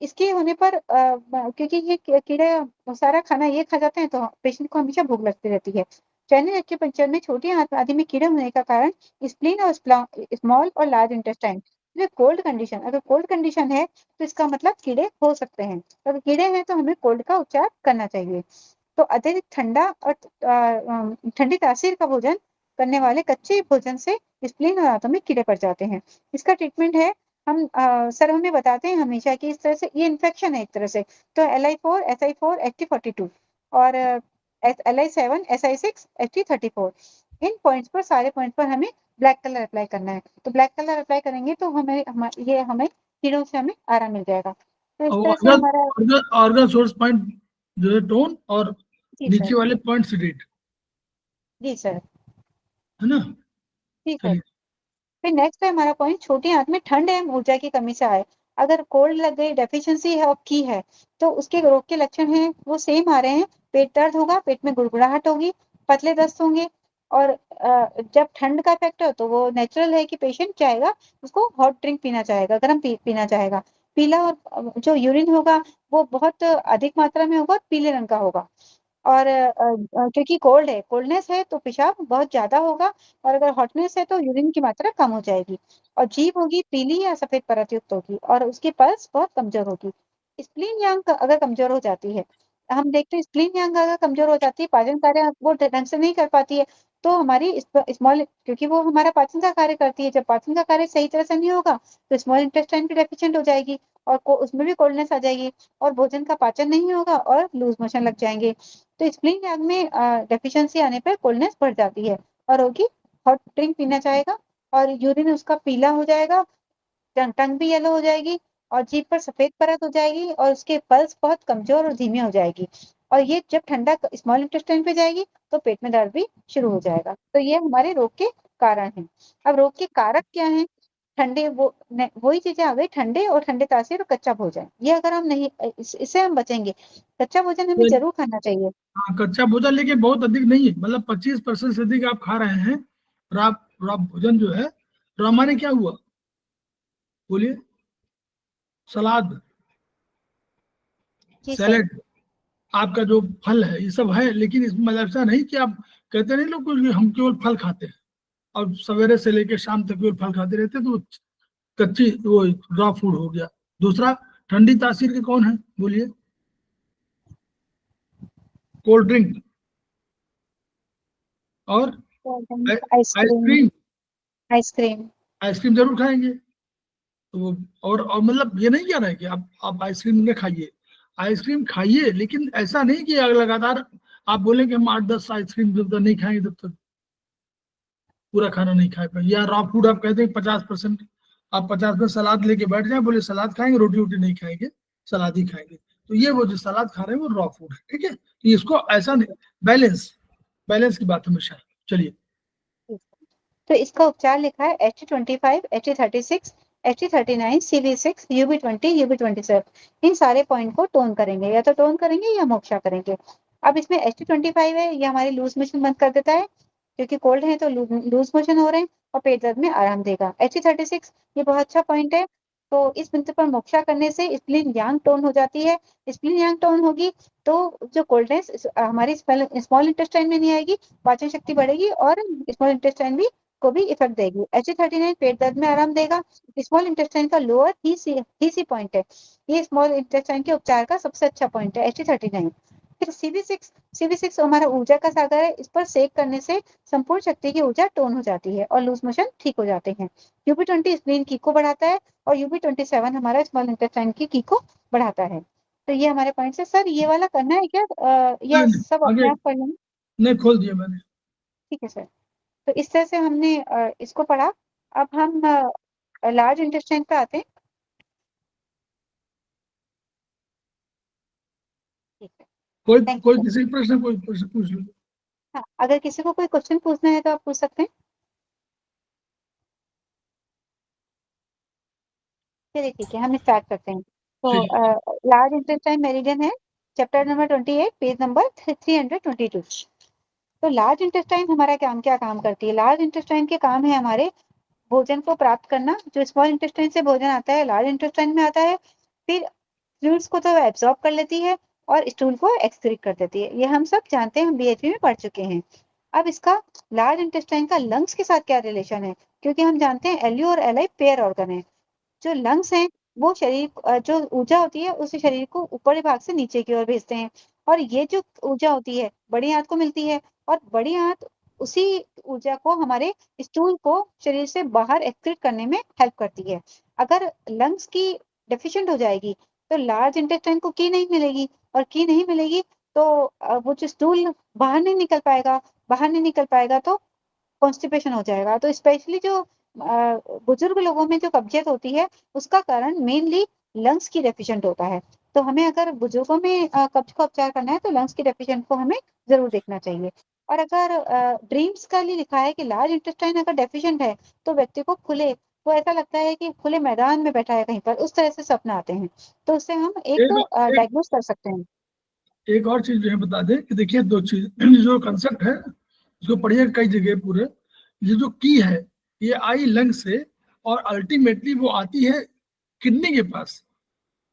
S3: इसके होने पर क्योंकि ये कीड़े सारा खाना ये खा जाते हैं तो पेशेंट को हमेशा भूख लगती रहती है। चाइनीज एक्यूपंक्चर में छोटी आंत में कीड़े होने का कारण स्प्लीन और स्मॉल और लार्ज इंटेस्टाइन। कोल्ड कंडीशन, अगर कोल्ड कंडीशन है तो इसका मतलब कीड़े हो सकते हैं, अगर कीड़े हैं तो हमें कोल्ड का उपचार करना चाहिए। तो अत्यधिक ठंडा और ठंडी तासीर का भोजन करने वाले कच्चे भोजन से स्प्लीन और आंतों में कीड़े पड़ जाते हैं। इसका ट्रीटमेंट है, हम सर हमें बताते हैं हमेशा कि इस तरह से ये इन्फेक्शन है एक तरह से, तो LI4 SI4 HT42 और LI7 SI6 HT34, इन पॉइंट्स पर, सारे पॉइंट पर हमें ब्लैक कलर अप्लाई करना है। तो ब्लैक कलर अप्लाई करेंगे तो हमें कीड़ों से हमें आराम मिल जाएगा। तो इस तरह से हमारा
S1: ऑर्गन सोर्स पॉइंट जो है टोन और
S3: जी
S1: नीचे
S3: सर,
S1: वाले पॉइंट सीडेट
S3: जी सर,
S1: है ना।
S3: जी सर।
S1: चलिए,
S3: फिर नेक्स्ट है हमारा पॉइंट, छोटी आंत में ठंड एवं ऊर्जा की कमी से आए, अगर कोल्ड लग गई, डेफिशिएंसी है की है, तो उसके रोग के लक्षण हैं वो सेम आ रहे हैं, पेट दर्द होगा, पेट में गुड़गुड़ाहट होगी, पतले दस्त होंगे, और जब ठंड का इफेक्ट हो तो वो नेचुरल है कि पेशेंट चाहेगा, उसको हॉट ड्रिंक पीना चाहेगा, गर्म पीना चाहेगा। पीला और जो यूरिन होगा वो बहुत अधिक मात्रा में होगा और पीले रंग का होगा। और क्योंकि कोल्ड है, कोल्डनेस है तो पेशाब बहुत ज्यादा होगा, और अगर हॉटनेस है तो यूरिन की मात्रा कम हो जाएगी, और जीभ होगी पीली या सफेद परत युक्त होगी, और उसकी पल्स बहुत कमजोर होगी। स्प्लीन यांग अगर कमजोर हो जाती है, हम देखते हैं स्प्लीन यांग अगर कमजोर हो जाती है, पाचन कार्य वो ढंग से नहीं कर पाती है, तो हमारी स्मॉल, क्योंकि वो हमारा पाचन का कार्य करती है, जब पाचन का कार्य सही तरह से नहीं होगा तो स्मॉल इंटेस्टाइन भी डेफिशिएंट हो जाएगी, और उसमें भी कोल्डनेस आ जाएगी, और भोजन का पाचन नहीं होगा और लूज मोशन लग जाएंगे। तो स्प्लीन यांग में डेफिशिएंसी आने पर कोल्डनेस बढ़ जाती है, और रोगी हॉट ड्रिंक पीना चाहेगा, और यूरिन उसका पीला हो जाएगा, टंग भी येलो हो जाएगी, और जीभ पर सफेद परत हो जाएगी, और उसके पल्स बहुत कमजोर और धीमी हो जाएगी, और ये जब ठंडा स्मॉल इंटेस्टाइन पे जाएगी तो पेट में दर्द भी शुरू हो जाएगा। तो ये हमारे रोग के कारण हैं। अब रोग के कारक क्या हैं? ठंडे वही चीजें आ गई, ठंडे और ठंडे तासीर और कच्चा भोजन, ये अगर हम नहीं, इससे हम बचेंगे। कच्चा भोजन हमें जरूर खाना चाहिए।
S1: हाँ, कच्चा भोजन लेकिन बहुत अधिक नहीं है, मतलब 25% से अधिक आप खा रहे हैं, और आप भोजन जो है, तो हमारे क्या हुआ, बोलिए, सलाद,
S3: जी सर,
S1: सैलेड, आपका जो फल है, ये सब है, लेकिन इसमें मतलब ऐसा नहीं कि आप कहते नहीं लोग कुछ, हम केवल फल खाते हैं और सवेरे से लेकर शाम तक केवल फल खाते रहते हैं, तो कच्ची वो रॉ फूड हो गया। दूसरा, ठंडी तासीर के कौन है, बोलिए, कोल्ड ड्रिंक और
S3: आइसक्रीम,
S1: आइसक्रीम।
S3: आइसक्रीम,
S1: आइसक्रीम जरूर खाएंगे, तो वो और मतलब ये नहीं कह रहे हैं कि आप आइसक्रीम न खाइए, आइसक्रीम खाइए, लेकिन ऐसा नहीं कि लगातार आप बोले कि हम 8-10 आइसक्रीम जब तक नहीं खाएंगे तब तक पूरा खाना नहीं खा पाए, या रॉ फूड आप कहते हैं 50%, आप 50% सलाद लेके बैठ जाए, बोले सलाद खाएंगे, रोटी वोटी नहीं खाएंगे, सलाद ही खाएंगे, तो ये वो जो सलाद खा रहे हैं वो रॉ फूड है, ठीक है। तो इसको ऐसा नहीं, बैलेंस बैलेंस की बात हमेशा। चलिए,
S3: तो इसका उपचार लिखा है HT25, HT36, HT39, CV6, UB20, UB27। इन सारे पॉइंट को टोन करेंगे, या तो टोन करेंगे या मोक्षा करेंगे। अब इसमें HT25 है, ये हमारी लूज मोशन बंद कर देता है, क्योंकि कोल्ड है तो लूज मोशन हो रहे हैं और पेट दर्द में आराम देगा। HT36 ये बहुत अच्छा पॉइंट है, तो इस बिंदु पर मोक्षा करने से स्प्लीन यांग टोन हो जाती है। स्प्लीन यांग टोन होगी तो जो कोल्डनेस हमारी स्मॉल इंटेस्टाइन में नहीं आएगी, पाचन शक्ति बढ़ेगी और स्मॉल इंटेस्टाइन भी को भी इफेक्ट देगी। HT39 पेट दर्द में आराम देगा। स्मॉल इंटेस्टाइन का लोअर ही पॉइंट है, ये स्मॉल इंटेस्टाइन के उपचार का सबसे अच्छा पॉइंट है HT39। फिर CV6 हमारा ऊर्जा का सागर है, इस पर सेक करने से संपूर्ण शक्ति की ऊर्जा टोन हो जाती है और लूज मोशन ठीक हो जाते हैं। UB20 स्प्लीन की को बढ़ाता है और UB27 हमारा स्मॉल इंटेस्टाइन की को बढ़ाता है। तो ये हमारे पॉइंट है। सर ये वाला करना है क्या, या
S1: नहीं,
S3: सब अपने
S1: आगे
S3: आप कर लेंगे?
S1: नहीं, खोल दिया मैंने।
S3: ठीक है सर। तो इस तरह से हमने इसको पढ़ा। अब हम लार्ज इंटेस्टाइन पे आते हैं। ठीक है,
S1: कोई
S3: थैंक
S1: कोई
S3: यू।
S1: किसी प्रश्न, कोई प्रश्न पूछ लो।
S3: हाँ, अगर किसी को कोई क्वेश्चन पूछना है तो आप पूछ सकते हैं। चलिए ठीक है, हम स्टार्ट करते हैं। तो
S1: ठीक है।
S3: लार्ज इंटेस्टाइन मेरिडियन है, चैप्टर नंबर 28, पेज नंबर 322। तो लार्ज इंटेस्टाइन हमारा क्या काम करती है? लार्ज इंटेस्टाइन के काम है हमारे भोजन को प्राप्त करना। जो स्मॉल इंटेस्टाइन से भोजन आता है लार्ज इंटेस्टाइन में आता है, फिर फ्लूइड्स को तो एब्जॉर्ब कर लेती है और स्टूल को एक्सक्रीट कर देती है। ये हम सब जानते हैं, हम BHP में पढ़ चुके हैं। अब इसका लार्ज इंटेस्टाइन का लंग्स के साथ क्या रिलेशन है? क्योंकि हम जानते हैं LU और LI पेयर ऑर्गन है। जो लंग्स हैं वो शरीर जो ऊर्जा होती है उस शरीर को ऊपरी भाग से नीचे की ओर भेजते हैं, और ये जो ऊर्जा होती है बड़ी आंत को मिलती है, और बड़ी आंत उसी ऊर्जा को हमारे स्टूल को शरीर से बाहर एक्सक्रीट करने में हेल्प करती है। अगर लंग्स की डेफिशिएंट हो जाएगी तो लार्ज इंटेस्टाइन को की नहीं मिलेगी, और की नहीं मिलेगी तो वो जो स्टूल बाहर नहीं निकल पाएगा। बाहर नहीं निकल पाएगा तो कॉन्स्टिपेशन हो जाएगा। तो स्पेशली जो बुजुर्ग लोगों में जो कब्जियत होती है उसका कारण मेनली लंग्स की डेफिशिएंट होता है। तो हमें अगर बुजुर्गों में कब्ज का उपचार करना है तो लंग्स की डेफिशिएंट को हमें जरूर देखना चाहिए। और अगर ड्रीम्स का लिए लिखा है कि लार्ज इंटेस्टाइन अगर डेफिशिएंट है तो व्यक्ति को वो ऐसा लगता है कि खुले मैदान में बैठा है कहीं पर, उस तरह से सपना आते हैं। तो उससे हम एक
S1: एक
S3: तो
S1: एक
S3: डायग्नोस कर सकते हैं।
S1: एक और चीज जो है बता दें कि देखिए, दो चीज जो कंसेप्ट है इसको पढ़िए कई जगह पूरे। ये जो की है ये आई लंग से, और अल्टीमेटली वो आती है किडनी के पास।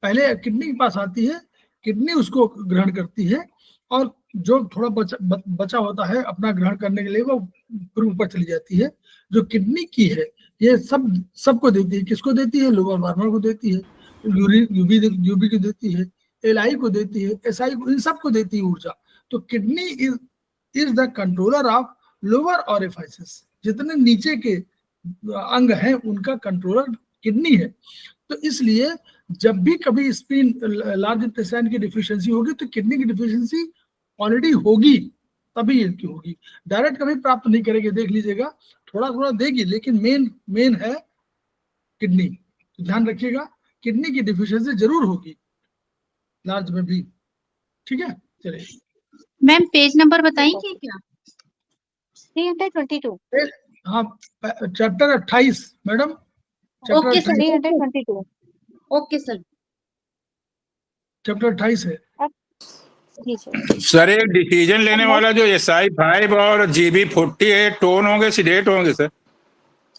S1: पहले किडनी के पास आती है, किडनी उसको ग्रहण करती है, और जो थोड़ा बचा होता है अपना ग्रहण करने के लिए वो फिर ऊपर चली जाती है। जो किडनी की है ये सबको देती है। किसको देती है? लोअर वार्मर को देती है, यूबी को देती है, LI को देती है, SI को, इन सबको देती है ऊर्जा। तो kidney is the controller of lower orifices. जितने नीचे के अंग हैं उनका कंट्रोलर किडनी है। तो इसलिए जब भी कभी स्प्लीन लार्ज इंटेस्टाइन की डिफिशियंसी होगी तो किडनी की डिफिशियंसी ऑलरेडी होगी, तभी इनकी होगी। डायरेक्ट कभी प्राप्त नहीं करेगी, देख लीजिएगा, थोड़ा थोड़ा देगी, लेकिन मेन है किडनी। तो ध्यान रखिएगा, किडनी की डिफिशियंसी जरूर होगी लार्ज में भी। ठीक है, चलिए।
S4: मैम पेज नंबर बताएंगे क्या?
S3: 322।
S1: हाँ, chapter 28 madam, chapter
S4: okay sir,
S1: 28,
S3: 322।
S4: Okay sir.
S1: Chapter 28 है।
S3: जी सर।
S5: सर एक डिसीजन लेने वाला जो SI5 और GB40 है, टोन होंगे सीडेट होंगे सर?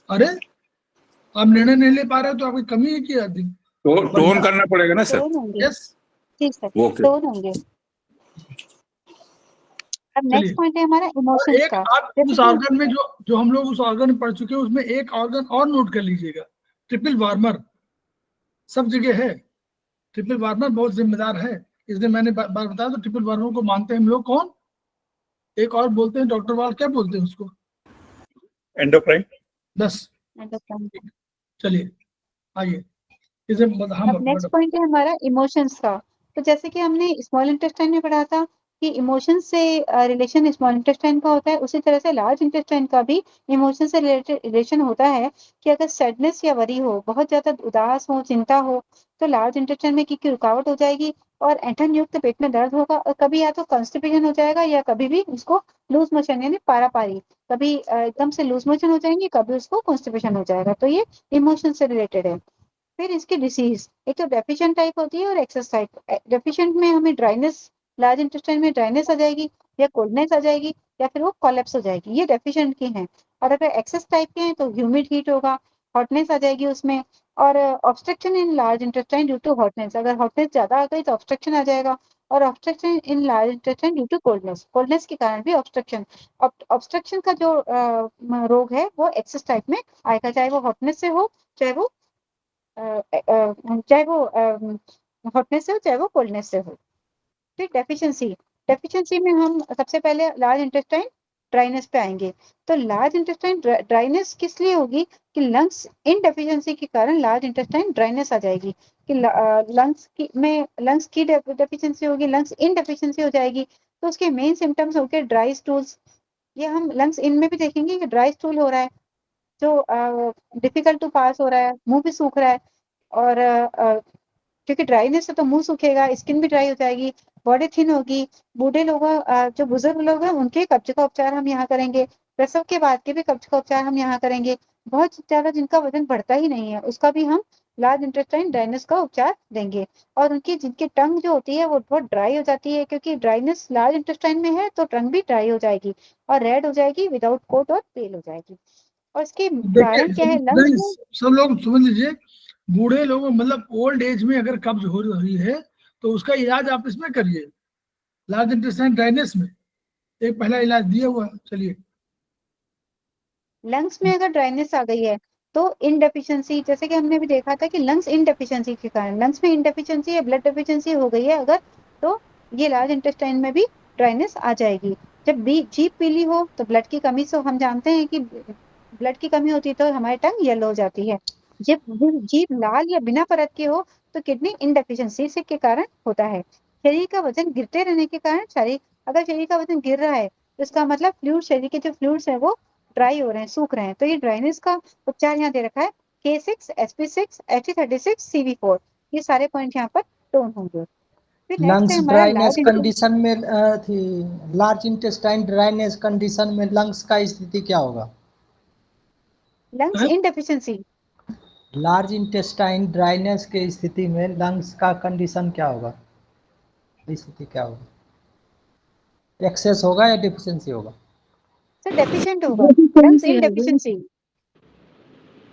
S1: अरे आप निर्णय नहीं ले पा रहे हो तो आपकी कमी है क्या?
S5: तो टोन करना पड़ेगा ना सर?
S3: टोन होंगे।
S1: यस,
S3: ठीक सर,
S5: ओके।
S3: टोन होंगे। अब
S1: चलिए।
S3: नेक्स्ट पॉइंट है हमारा
S1: और
S3: इमोशंस
S1: एक
S3: का।
S1: आप उस ऑर्गन में जो हम लोग उस ऑर्गन में पढ़ चुके हैं उसमें एक ऑर्गन और नोट कर लीजिएगा, ट्रिपल वार्मर। सब जगह है, ट्रिपल वार्मर बहुत जिम्मेदार है। इसलिए मैंने बार बताया, तो ट्रिपल वार्मर को मानते हैं हम लोग कौन? एक और बोलते हैं डॉक्टर वाल, क्या बोलते हैं उसको?
S6: एंडोक्राइन।
S1: बस, चलिए आइए। इसे
S3: अब नेक्स्ट पॉइंट है हमारा इमोशंस का। तो जैसे कि हमने स्मॉल इंटेस्टाइन में पढ़ा था कि इमोशंस से रिलेशन स्मॉल इंटेस्टाइन का होता है, उसी तरह से लार्ज इंटेस्टाइन का भी इमोशन से रिलेटेड रिलेशन होता है। कि अगर सैडनेस या वरी हो, बहुत ज्यादा उदास हो, चिंता हो, तो लार्ज इंटेस्टाइन में की रुकावट हो जाएगी और ऐंठन युक्त पेट में दर्द होगा, और कभी या तो कॉन्स्टिपेशन हो जाएगा या कभी भी उसको लूज मोशन यानी पारापारी, कभी एकदम से लूज मोशन हो जाएंगे, कभी उसको कॉन्स्टिपेशन हो जाएगा। तो ये इमोशन से रिलेटेड है। फिर इसकी डिसीज, एक तो डेफिशिएंट टाइप होती है और एक्सेस टाइप। डेफिशिएंट में हमें ड्राइनेस, लार्ज इंटेस्टाइन में ड्राइनेस आ जाएगी या कोल्डनेस आ जाएगी या फिर वो कोलैप्स हो जाएगी, ये डेफिशिएंट की हैं। और अगर एक्सेस टाइप के हैं तो ह्यूमिड हीट होगा, हॉटनेस आ जाएगी उसमें। और obstruction in large intestine due to hotness, अगर हॉटनेस ज्यादा आ गई तो ऑब्स्ट्रक्शन आ जाएगा। और obstruction in large intestine due to coldness, coldness के कारण भी ऑब्स्ट्रक्शन। ऑब्स्ट्रक्शन का जो रोग है वो एक्सेस टाइप में आएगा, चाहे वो हॉटनेस से हो, चाहे वो हॉटनेस से हो, चाहे वो कोल्डनेस से हो। फिर डेफिशिएंसी, डेफिशिएंसी में हम सबसे पहले लार्ज इंटेस्टाइन ड्राइनेस पे आएंगे। तो लार्ज इंटेस्टाइन ड्राइनेस किस लिए होगी कि लंग्स इन डेफिशिएंसी के कारण लार्ज इंटेस्टाइन ड्राइनेस आ जाएगी, कि लंग्स की डेफिशिएंसी होगी, लंग्स इन डेफिशिएंसी हो जाएगी। तो उसके मेन सिम्टम्स होंगे ड्राई स्टूल्स, ये हम लंग्स इन में भी देखेंगे कि ड्राई स्टूल हो रहा है, जो डिफिकल्ट टू पास हो रहा है, मुंह भी सूख रहा है। और क्योंकि ड्राइनेस से तो मुंह सूखेगा, स्किन भी ड्राई हो जाएगी, बॉडी थिन होगी। बूढ़े लोगों, जो बुजुर्ग लोग हैं उनके कब्ज का उपचार हम यहाँ करेंगे, प्रसव के बाद के भी कब्ज का उपचार हम यहाँ करेंगे। बहुत ज्यादा जिनका वजन बढ़ता ही नहीं है उसका भी हम लार्ज इंटेस्टाइन ड्राइनेस का उपचार देंगे। और उनकी जिनकी टंग जो होती है वो बहुत ड्राई हो जाती है, क्योंकि ड्राइनेस लार्ज इंटेस्टाइन में है तो टंग भी ड्राई हो जाएगी और रेड हो जाएगी, विदाउट कोट और पेल हो जाएगी। और इसके कारण क्या है, लंग्स में
S1: सब लोग समझ लीजिए, बूढ़े लोगों मतलब ओल्ड एज में अगर कब्ज हो रही है तो उसका इलाज आप इसमें करिए, लार्ज इंटेस्टाइन ड्राइनेस में एक पहला इलाज दिया हुआ है। चलिए,
S3: लंग्स में अगर ड्राइनेस आ गई है तो इनडेफिशिएंसी, जैसे कि हमने भी देखा था कि लंग्स इनडेफिशिएंसी के कारण, लंग्स में इनडेफिशिएंसी या ब्लड डेफिशिएंसी हो गई है अगर, तो ये लार्ज इंटेस्टाइन में भी ड्राइनेस आ जाएगी। जब जीभ पीली हो तो ब्लड की कमी से, हम जानते हैं कि ब्लड की कमी होती है तो हमारी टंग येलो हो जाती है। जब जीभ लाल या बिना परत के हो तो किडनी इनडेफिशिएंसी से के कारण होता है। शरीर का वजन गिरते रहने के कारण, अगर शरीर का वजन गिर रहा है तो इसका मतलब फ्लूइड, शरीर के जो फ्लूइड्स है वो ड्राई हो रहे हैं, सूख रहे हैं। तो ये ड्राइनेस का उपचार यहाँ दे रखा है, K6, SP6, Fe36, CV4, ये सारे पॉइंट यहाँ पर टोन होंगे। फिर नेक्स्ट है
S7: लंग्स
S3: हमारा
S7: ड्राइनेस
S3: लार्ज
S7: कंडीशन में थी, लार्ज इंटेस्टाइन ड्राइनेस कंडीशन में लंग्स का स्थिति क्या होगा?
S3: लंग्स इनडेफिशिएंसी,
S7: लार्ज इंटेस्टाइन ड्राइनेस के स्थिति में लंग्स का कंडीशन क्या होगा, स्थिति क्या होगा? एक्सेस होगा या डेफिशिएंसी होगा?
S3: सर डेफिशिएंट होगा, लंग्स इनडेफिशिएंसी।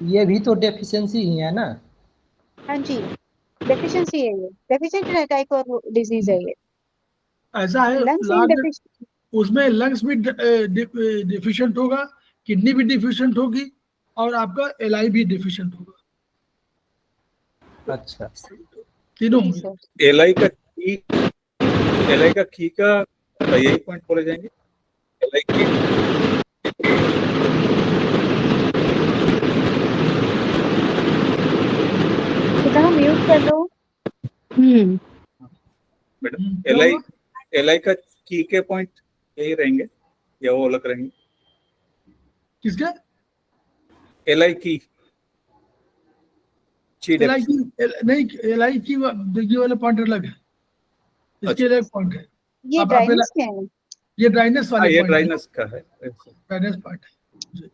S7: ये भी तो डेफिशिएंसी ही है ना?
S3: हाँ जी, डेफिशिएंसी है, ये डेफिशिएंट टाइप और डिजीज है ये।
S1: ऐसा है
S3: लंग्स
S1: लार्ज,
S3: इनडेफिशिएंसी,
S1: उसमें लंग्स भी डिफिशिएंट होगा, किडनी भी डिफिशिएंट होगी और आपका एलआई भी डिफिशिएंट होगा,
S7: अच्छा,
S1: तीनों
S3: जी
S1: होंगे।
S3: सर।
S6: एलआई का की का यही पॉइंट बोले जाएंगे, एलआई की।
S3: कितना म्यूट कर दो।
S6: मैडम एलआई का की के पॉइंट यही रहेंगे या वो अलग रहेंगे?
S1: किसके?
S6: एलआई की
S1: एलआई की नहीं, एलआई की देखिए वाला पॉइंट अलग है, इसके लिए पॉइंट है।
S3: ये
S1: आप
S3: ड्राइनेस क्या है?
S1: ये ड्राइनेस वाले
S6: ये
S1: पॉइंट,
S6: ड्राइनेस का है,
S1: ड्राइनेस पार्ट है।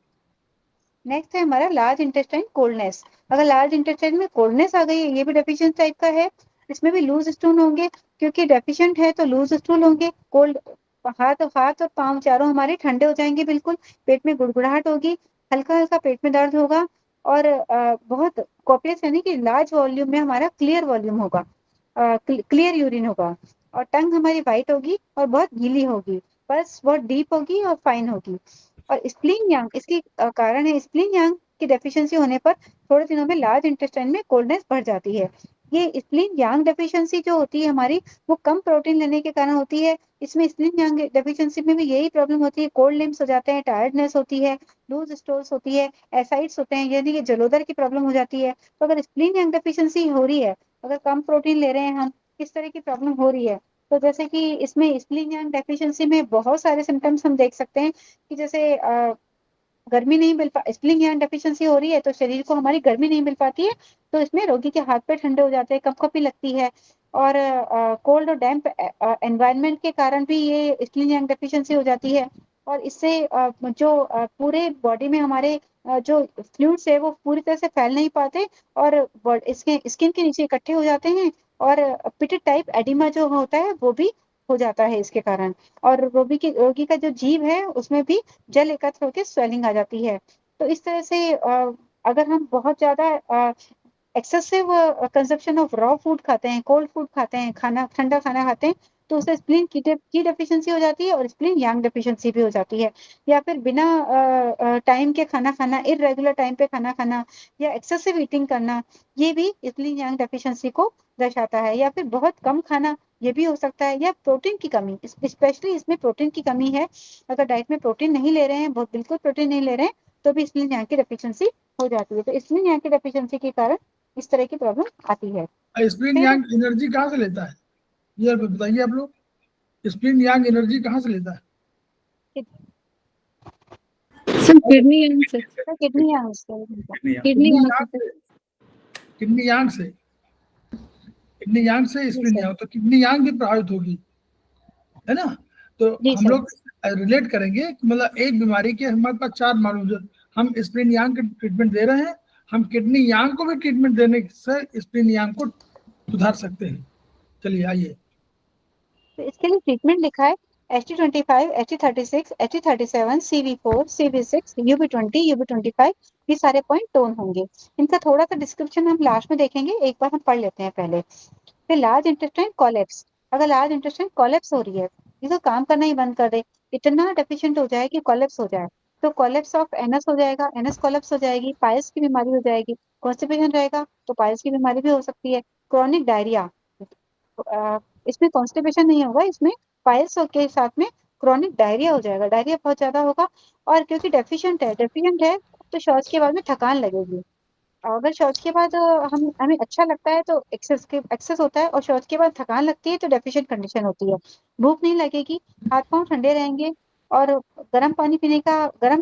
S3: नेक्स्ट है हमारा लार्ज इंटेस्टाइन कोल्डनेस। अगर लार्ज इंटेस्टाइन में कोल्डनेस आ गई है, ये भी डेफिशिएंट टाइप का है, इसमें भी लूज स्टूल होंगे, क्योंकि डेफिशिएंट है तो लूज स्टूल होंगे। कोल्ड, हाथ और पांव चारों हमारे ठंडे हो जाएंगे बिल्कुल, पेट में गुड़गुड़ाहट होगी, हल्का हल्का पेट में दर्द होगा, और बहुत कॉपियस यानी कि लार्ज वॉल्यूम में हमारा क्लियर वॉल्यूम होगा, क्लियर यूरिन होगा, और टंग हमारी व्हाइट होगी और बहुत गीली होगी, पल्स बहुत डीप होगी और फाइन होगी। और स्प्लीन यांग इसकी कारण है, स्प्लीन यांग की डेफिशिएंसी होने पर थोड़े दिनों में लार्ज इंटेस्टाइन में कोल्डनेस बढ़ जाती है। ये स्प्लीन यांग डेफिशिएंसी जो होती है हमारी, वो कम प्रोटीन लेने के कारण होती है। इसमें स्प्लीन यांग डेफिशिएंसी में भी यही प्रॉब्लम होती है, कोल्ड लिम्स हो जाते हैं, टायर्डनेस होती है, लूज स्टूल्स होती है, एसाइड्स होते हैं, यानी कि जलोदर की प्रॉब्लम हो जाती है। तो अगर स्प्लीन यांग डेफिशिएंसी हो रही है, अगर कम प्रोटीन ले रहे हैं हम, इस तरह की प्रॉब्लम हो रही है, तो जैसे कि इसमें स्प्लीन यांग डेफिशिएंसी में बहुत सारे सिम्टम्स हम देख सकते हैं, कि जैसे गर्मी नहीं मिल पा, स्प्लीन यांग डेफिशिएंसी हो रही है तो शरीर को हमारी गर्मी नहीं मिल पाती है, तो इसमें रोगी के हाथ पैर ठंडे हो जाते हैं, कपकपी लगती है, और कोल्ड और डैम्प एनवायरनमेंट के कारण भी ये स्प्लीन यांग डेफिशिएंसी हो जाती है। और इससे जो पूरे बॉडी में हमारे जो फ्लूइड्स है वो पूरी तरह से फैल नहीं पाते और इसके स्किन के नीचे इकट्ठे हो जाते हैं और पिटेड टाइप एडिमा जो होता है वो भी हो जाता है इसके कारण। और रोगी का जो जीभ है उसमें भी जल एकत्र होकर स्वेलिंग आ जाती है। तो इस तरह से अगर हम बहुत ज्यादा excessive consumption of raw food खाते हैं, कोल्ड फूड खाते हैं, ठंडा खाना खाते हैं, तो उससे स्प्लीन की डेफिशिएंसी हो जाती है और स्प्लीन यांग डेफिशिएंसी भी हो जाती है। या फिर बिना टाइम के खाना खाना, इरेगुलर टाइम पे खाना खाना या एक्सेसिव ईटिंग करना, ये भी स्प्लीन यांग डेफिशिएंसी को दर्शाता है। या फिर बहुत कम खाना, ये भी हो सकता है। या प्रोटीन की कमी, स्पेशली इसमें प्रोटीन की कमी है। अगर डाइट में प्रोटीन नहीं ले रहे हैं, बहुत बिल्कुल प्रोटीन नहीं ले रहे हैं, तो भी स्प्लीन यांग की डेफिशिएंसी हो जाती है। तो स्प्लीन यांग की डेफिशिएंसी के कारण इस तरह की प्रॉब्लम आती है।
S1: स्प्लीन
S3: फिर
S1: यांग एनर्जी कहाँ से लेता है, ये बताइए आप लोग। स्प्लीन यांग एनर्जी कहाँ से लेता है?
S2: सर किडनी यांग से,
S3: किडनी यांग से,
S2: किडनी यांग से।
S1: किडनी यांग से, किडनी यांग से स्प्लीन यांग, तो किडनी यांग भी प्रभावित होगी, है ना? तो
S3: जी
S1: हम
S3: सर।
S1: लोग रिलेट करेंगे कि मतलब एक बीमारी के हमारे पास 4 मालूम, हम स्प्लीन यांग के ट्रीटमेंट दे रहे हैं, हम किडनी यांग को भी ट्रीटमेंट देने से स्प्लीन यांग को सुधार सकते हैं। चलिए आइए।
S3: तो इसके लिए ट्रीटमेंट लिखा है HT25, HT36, HT37, CV4, CV6, UB20, UB25, ये सारे पॉइंट टोन होंगे। इनका थोड़ा सा डिस्क्रिप्शन हम लास्ट में देखेंगे, एक बार हम पढ़ लेते हैं पहले। फिर लार्ज इंटेस्टाइन कोलैप्स, अगर लार्ज इंटेस्टाइन कोलैप्स हो रही है, ये तो काम करना ही बंद कर दे, इतना डेफिशिएंट हो जाए कि कोलैप्स हो जाए, तो कोलैप्स ऑफ एनस हो जाएगा, एनस कोलैप्स हो जाएगी, पाइल्स की बीमारी हो जाएगी, कॉन्स्टिपेशन रहेगा तो पाइल्स की बीमारी भी हो सकती है। क्रॉनिक डायरिया, इसमें कॉन्स्टिपेशन नहीं होगा, इसमें पाइल्स के साथ में क्रॉनिक डायरिया हो जाएगा, डायरिया बहुत ज्यादा होगा। और क्योंकि डेफिशिएंट है तो शौच के बाद में थकान लगेगी। अगर शौच के बाद हमें अच्छा लगता है तो एक्सेस होता है, और शौच के बाद थकान लगती है तो डेफिशिएंट कंडीशन होती है। भूख नहीं लगेगी, हाथ पांव ठंडे रहेंगे और गर्म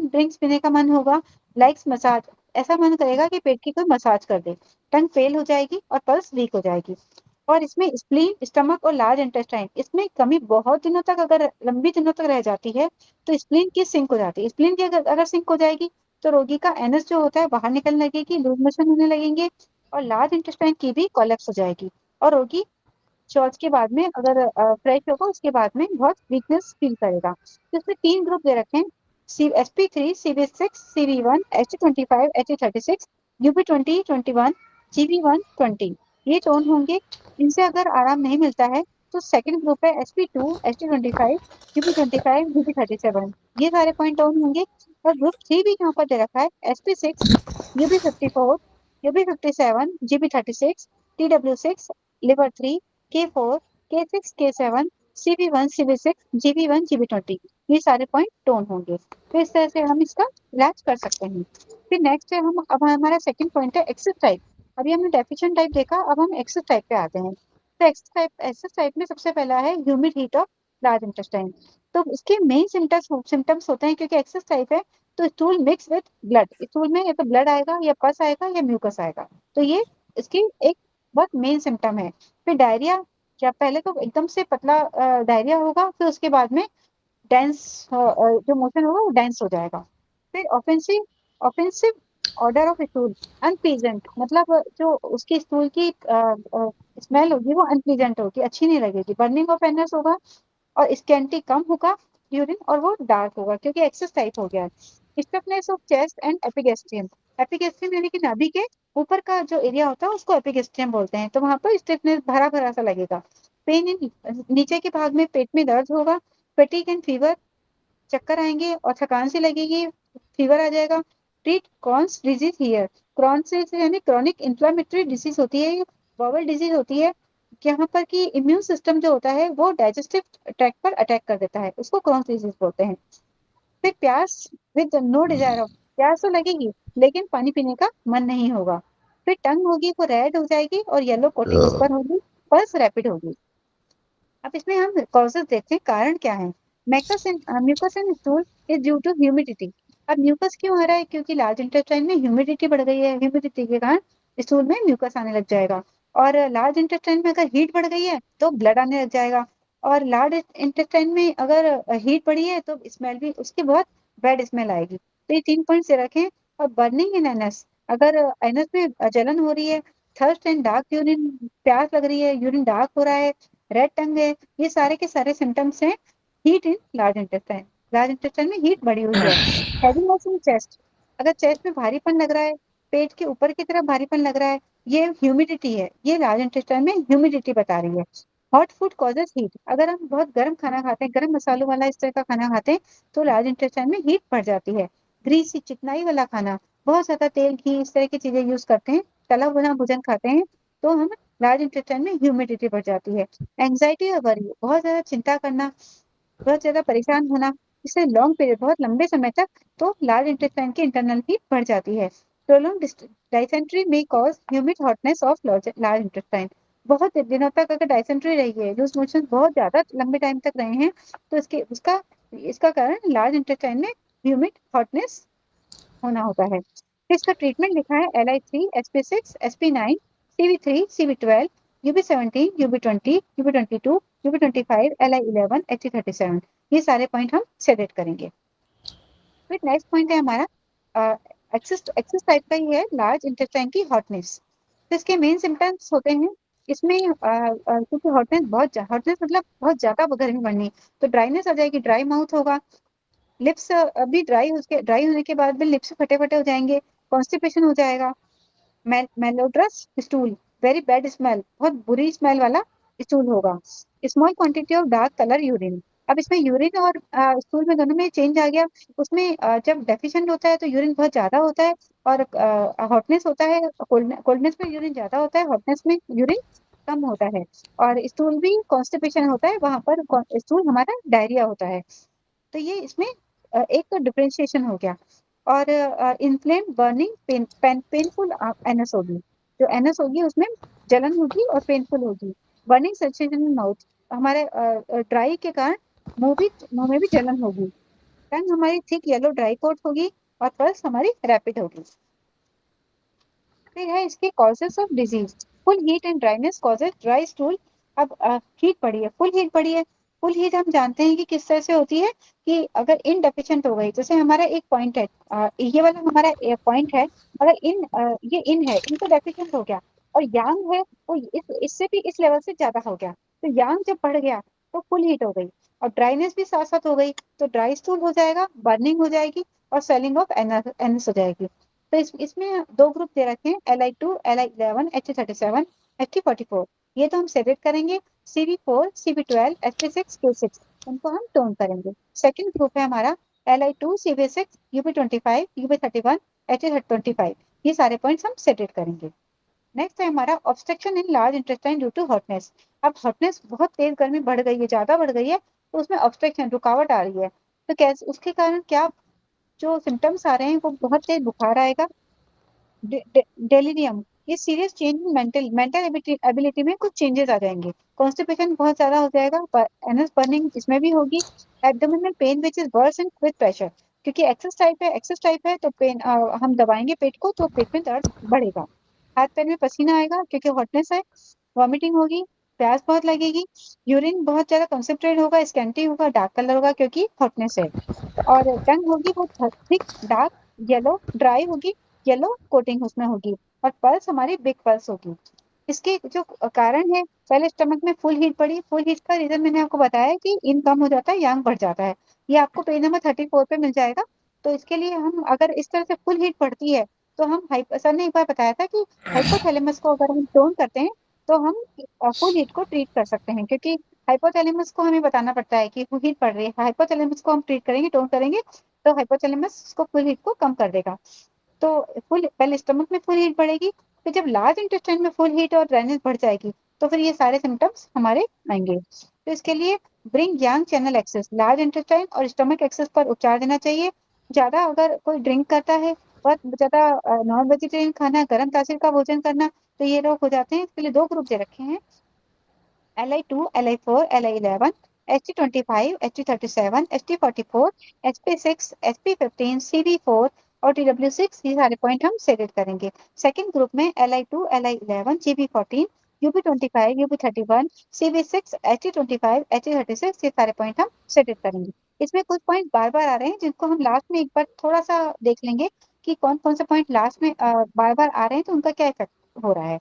S3: ड्रिंक्स पीने का मन होगा, लाइक्स मसाज, ऐसा मन करेगा कि पेट की कोई मसाज कर दे, टंग फेल हो जाएगी और पल्स वीक हो जाएगी। और इसमें स्प्लीन, स्टमक और लार्ज इंटेस्टाइन, इसमें कमी बहुत दिनों तक, अगर लंबी दिनों तक रह जाती है तो स्प्लीन की सिंक हो जाती है। स्प्लीन की अगर सिंक हो जाएगी तो रोगी का एनस जो होता है बाहर निकलने लगेगी, लूज मोशन होने लगेंगे और लार्ज इंटेस्टाइन की भी कोलैप्स हो जाएगी। और रोगी शौच के बाद में अगर फ्रेश होगा उसके बाद में बहुत वीकनेस फील करेगा। तो इसमें 3 ग्रुप दे रखे हैं, SP3, CV6, CV1, HT25, HT36, UB20, 21, GB1, 20, ये टोन होंगे। इनसे अगर आराम नहीं मिलता है तो सेकंड ग्रुप है SP2, HT25, UB25, GB37, ये सारे पॉइंट टोन होंगे। और ग्रुप 3 भी यहाँ पर दे रखा है, SP6, UB54, UB57, GB36, TW6, liver 3, K4, K6, K7, CV1, CV6, GB1, GB20, ये सारे पॉइंट टोन होंगे। तो इस तरह से हम इसका इलाज कर सकते हैं। फिर नेक्स्ट है, अब हमारा सेकंड पॉइंट है एक्सेस टाइप। अभी हमने डेफिशिएंट टाइप देखा, अब हम एक्सेस टाइप पे आते हैं। तो एक्सेस टाइप में सबसे पहला है humid heat of large intestine. तो इसके मेन सिम्टम्स होते हैं, क्योंकि एक्सेस टाइप है तो stool mix with blood, stool में या तो ब्लड आएगा या पस आएगा या म्यूकस आएगा, तो ये इसकी एक बहुत मेन सिम्टम है। फिर डायरिया, क्या पहले तो एकदम से पतला डायरिया होगा, फिर उसके बाद में डेंस जो मोशन होगा वो डेंस हो जाएगा। फिर offensive order of stool, unpleasant, मतलब जो उसकी स्टूल की स्मेल होगी वो अनप्लीजेंट होगी, अच्छी नहीं लगेगी। बर्निंग ऑफ एनस होगा और स्कैंटी कम होगा यूरिन, और वो डार्क होगा क्योंकि एक्सेस टाइप हो गया है। Stiffness of chest and epigastrium, epigastrium यानी कि नाभि के ऊपर का जो एरिया होता है उसको एपिगेस्ट्रियम बोलते हैं, तो वहां पर स्टिफनेस भरा भरा सा लगेगा। पेन इन नीचे के भाग में पेट में दर्द होगा। फैटिग एंड फीवर, चक्कर आएंगे और थकान सी लगेगी, फीवर आ जाएगा। Treat Crohn's disease here, Crohn's यानी क्रॉनिक इन्फ्लेमेटरी डिजीज होती है, बाउल डिजीज होती है, यहाँ पर कि इम्यून सिस्टम जो होता है वो डाइजेस्टिव ट्रैक्ट पर अटैक कर देता है, उसको क्रॉन्स डिजीज बोलते हैं। फिर प्यास विद नो डिजायर ऑफ, प्यास तो लगेगी लेकिन पानी पीने का मन नहीं होगा। फिर टंग होगी वो रेड हो जाएगी और येलो कोटिंग उस पर होगी, पल्स रैपिड होगी। अब इसमें हम कॉजेस देखते हैं, कारण क्या है। Mucus in stool is due to humidity. अब म्यूकस क्यों आ रहा है, क्योंकि लार्ज इंटेस्टाइन में ह्यूमिडिटी बढ़ गई है, ह्यूमिडिटी के कारण स्टूल में म्यूकस आने लग जाएगा। और लार्ज इंटेस्टाइन में अगर हीट बढ़ गई है तो ब्लड आने लग जाएगा, और लार्ज इंटेस्टाइन में अगर हीट बढ़ी है तो स्मेल भी उसकी बहुत बैड स्मेल आएगी। तो ये 3 पॉइंट से रखें। और बर्निंग इन एनस, अगर एनस में जलन हो रही है, थर्स्ट एंड डार्क यूरिन, प्यास लग रही है, यूरिन डार्क हो रहा है, रेड टंग है, ये सारे के सारे सिम्टम्स हैं heat in large intestine. Large intestine में हीट बढ़ी हुई है। हैवीनेस इन चेस्ट, अगर चेस्ट में भारीपन लग रहा है, पेट के ऊपर की तरफ भारीपन लग रहा है, ये ह्यूमिडिटी है, ये लार्ज इंटेस्टाइन में ह्यूमिडिटी बता रही है। हॉट फूड कॉजेज हीट, अगर हम बहुत गर्म खाना खाते हैं, गर्म मसालों वाला इस तरह का खाना खाते हैं तो लार्ज इंटेस्टाइन में हीट बढ़ जाती है। ग्रीसी, चिकनाई वाला खाना, बहुत ज्यादा तेल घी इस तरह की चीजें यूज करते हैं, तला भुना भोजन खाते हैं, तो हम लार्ज इंटेस्टाइन में ह्यूमिडिटी बढ़ जाती है। एंग्जाइटी और वरी, बहुत ज्यादा चिंता करना, बहुत ज्यादा परेशान होना, इससे लॉन्ग पीरियड, बहुत लंबे समय तक, तो लार्ज इंटेस्टाइन की इंटरनल हीट बढ़ जाती है। प्रोलॉन्ग डाइसेंट्री में cause humid hotness of large intestine, बहुत दिनों तक अगर डाइसेंट्री रही है, लूज मोशन बहुत ज्यादा लंबे टाइम तक रहे हैं, तो इसका कारण लार्ज इंटेस्टाइन में ह्यूमिड हॉटनेस होना होता है। इसका ट्रीटमेंट लिखा है LI3, SP6, SP9, CV3, CV12, UB17, UB20, UB22, UB25, LI11, HT37, ये सारे पॉइंट हम सेलेक्ट करेंगे। फिर नेक्स्ट पॉइंट है हमारा एक्सिस टाइप का ही है, लार्ज इंटेस्टाइन की हॉटनेस। तो इसके मेन सिम्टम्स होते हैं इसमें क्योंकि हॉटनेस मतलब बहुत ज्यादा गर्मी बढ़नी, तो ड्राइनेस आ जाएगी, ड्राई माउथ होगा, लिप्स अभी ड्राई होने के बाद भी लिप्स फटे फटे हो जाएंगे, कॉन्स्टिपेशन हो जाएगा, मेलोड्रस स्टूल, वेरी बैड स्मेल, बहुत बुरी स्मेल वाला स्टूल होगा, small quantity of dark colour urine. अब इसमें यूरिन और स्टूल में दोनों में चेंज आ गया। उसमें जब डेफिशिएंट होता है तो यूरिन बहुत ज्यादा होता है, और हॉटनेस होता है, कोल्डनेस में यूरिन ज्यादा होता है, हॉटनेस में यूरिन कम होता है, और स्टूल भी कॉन्स्टिपेशन होता है, वहां पर स्टूल हमारा डायरिया होता है। तो ये इसमें एक तो डिफरेंशिएशन हो गया। और इन्फ्लेम, बर्निंग, पेनफुल एनएस होगी, जो एनएस होगी उसमें जलन होगी और पेनफुल होगी। बर्निंग सेंसेशन इन माउथ, हमारे ड्राई के कारण मुंह में भी जलन होगी। टंग हमारी थिक येलो ड्राई कोट होगी, और पल्स हमारी रैपिड होगी। फिर है इसके causes of disease. Full heat and dryness causes dry stool. अब हीट बढ़ी है, फुल हीट बढ़ी है, फुल हीट हम जानते हैं कि किस तरह से होती है, कि अगर इनडेफिशिएंट हो गई, जैसे हमारा एक पॉइंट है, ये वाला हमारा पॉइंट है, अगर ये इन है, इनको डेफिशिएंट हो गया, और यांग है वो इससे भी इस लेवल से ज्यादा हो गया, तो यांग जब बढ़ गया तो फुल हीट हो गई, और ड्राइनेस भी साथ साथ हो गई, तो ड्राई स्टूल हो जाएगा, बर्निंग हो जाएगी, और स्वेलिंग ऑफ एनस हो जाएगी। तो इसमें दो ग्रुप दे रखे हैं, LI2, LI11, HT37, HT44, ये तो हम सेलेक्ट करेंगे। CV4, CV12, SP6, Q6, उनको हम टोन करेंगे। सेकंड ग्रुप है हमारा LI2, CV6, UB25, UB31, HT25, ये सारे पॉइंट्स हम सेलेक्ट करेंगे। नेक्स्ट है हमारा obstruction in large intestine due to hotness. अब हॉटनेस, बहुत तेज गर्मी बढ़ गई है, ज्यादा बढ़ गई है, तो उसमें ऑब्स्ट्रक्शन, रुकावट आ रही है, तो कैसे, उसके कारण क्या जो सिम्टम्स आ रहे हैं, वो बहुत तेज बुखार आएगा, डेलिरियम, ये सीरियस चेंज मेंटल एबिलिटी में कुछ चेंजेस आ जाएंगे, कॉन्स्टिपेशन बहुत ज्यादा हो जाएगा, एनस बर्निंग इसमें भी होगी, abdominal pain which is worse and with pressure, क्योंकि एक्सेस टाइप है तो पेन, हम दबाएंगे पेट को तो पेट में दर्द बढ़ेगा, हाथ पैर में पसीना आएगा क्योंकि हॉटनेस है, वॉमिटिंग होगी, प्यास बहुत लगेगी, यूरिन बहुत ज्यादा कंसेंट्रेट होगा, स्कैंटी होगा, डार्क कलर होगा क्योंकि हॉटनेस है, और टंग होगी वो थिक डार्क येलो, ड्राई होगी, येलो कोटिंग उसमें होगी, और पल्स हमारी बिग पल्स होगी। इसके जो कारण है, पहले स्टमक में फुल हीट पड़ी, फुल हीट का रीजन मैंने आपको बताया कि इन कम हो जाता है, यांग बढ़ जाता है, ये आपको पेज नंबर 34 पे मिल जाएगा। तो इसके लिए हम अगर इस तरह से फुल हीट पड़ती है, तो हम सर ने एक बार बताया था कि हाइपोथैलेमस को अगर हम टोन करते हैं तो हम फुल हीट को ट्रीट कर सकते हैं, क्योंकि हाइपोथैलेमस को हमें बताना पड़ता है कि हीट पड़ रही है, हाइपोथैलेमस को हम ट्रीट करेंगे, टोन करेंगे, तो हाइपोथैलेमस को फुल हीट को कम कर देगा। तो फुल पहले स्टमक में फुल हीट बढ़ेगी, फिर जब लार्ज इंटेस्टाइन में फुल हीट और ड्राइनेस बढ़ जाएगी, तो फिर ये सारे सिम्टम्स हमारे आएंगे। तो इसके लिए ब्रिंग यांग चैनल एक्सेस, लार्ज इंटेस्टाइन और स्टमक एक्सेस पर उपचार देना चाहिए। ज्यादा अगर कोई ड्रिंक करता है, बहुत ज्यादा नॉन वेजिटेरियन खाना, गर्म तासीर का भोजन करना, तो ये रोग हो जाते हैं। इसके लिए दो ग्रुप दे रखे हैं, LI2, LI4, LI11, HT25, HT37, HT44, SP6, SP15, CV4, और TW6 ये सारे पॉइंट हम सेलेक्ट करेंगे। सेकंड ग्रुप में Li2, Li11, GB14, UB25, UB31, CV6, HT25, HT36 ये सारे पॉइंट हम सेलेक्ट करेंगे। इसमें कुछ पॉइंट बार बार आ रहे हैं जिनको हम लास्ट में एक बार थोड़ा सा देख लेंगे कि कौन कौन से पॉइंट लास्ट में बार बार आ रहे हैं तो उनका क्या इफेक्ट हो रहा है।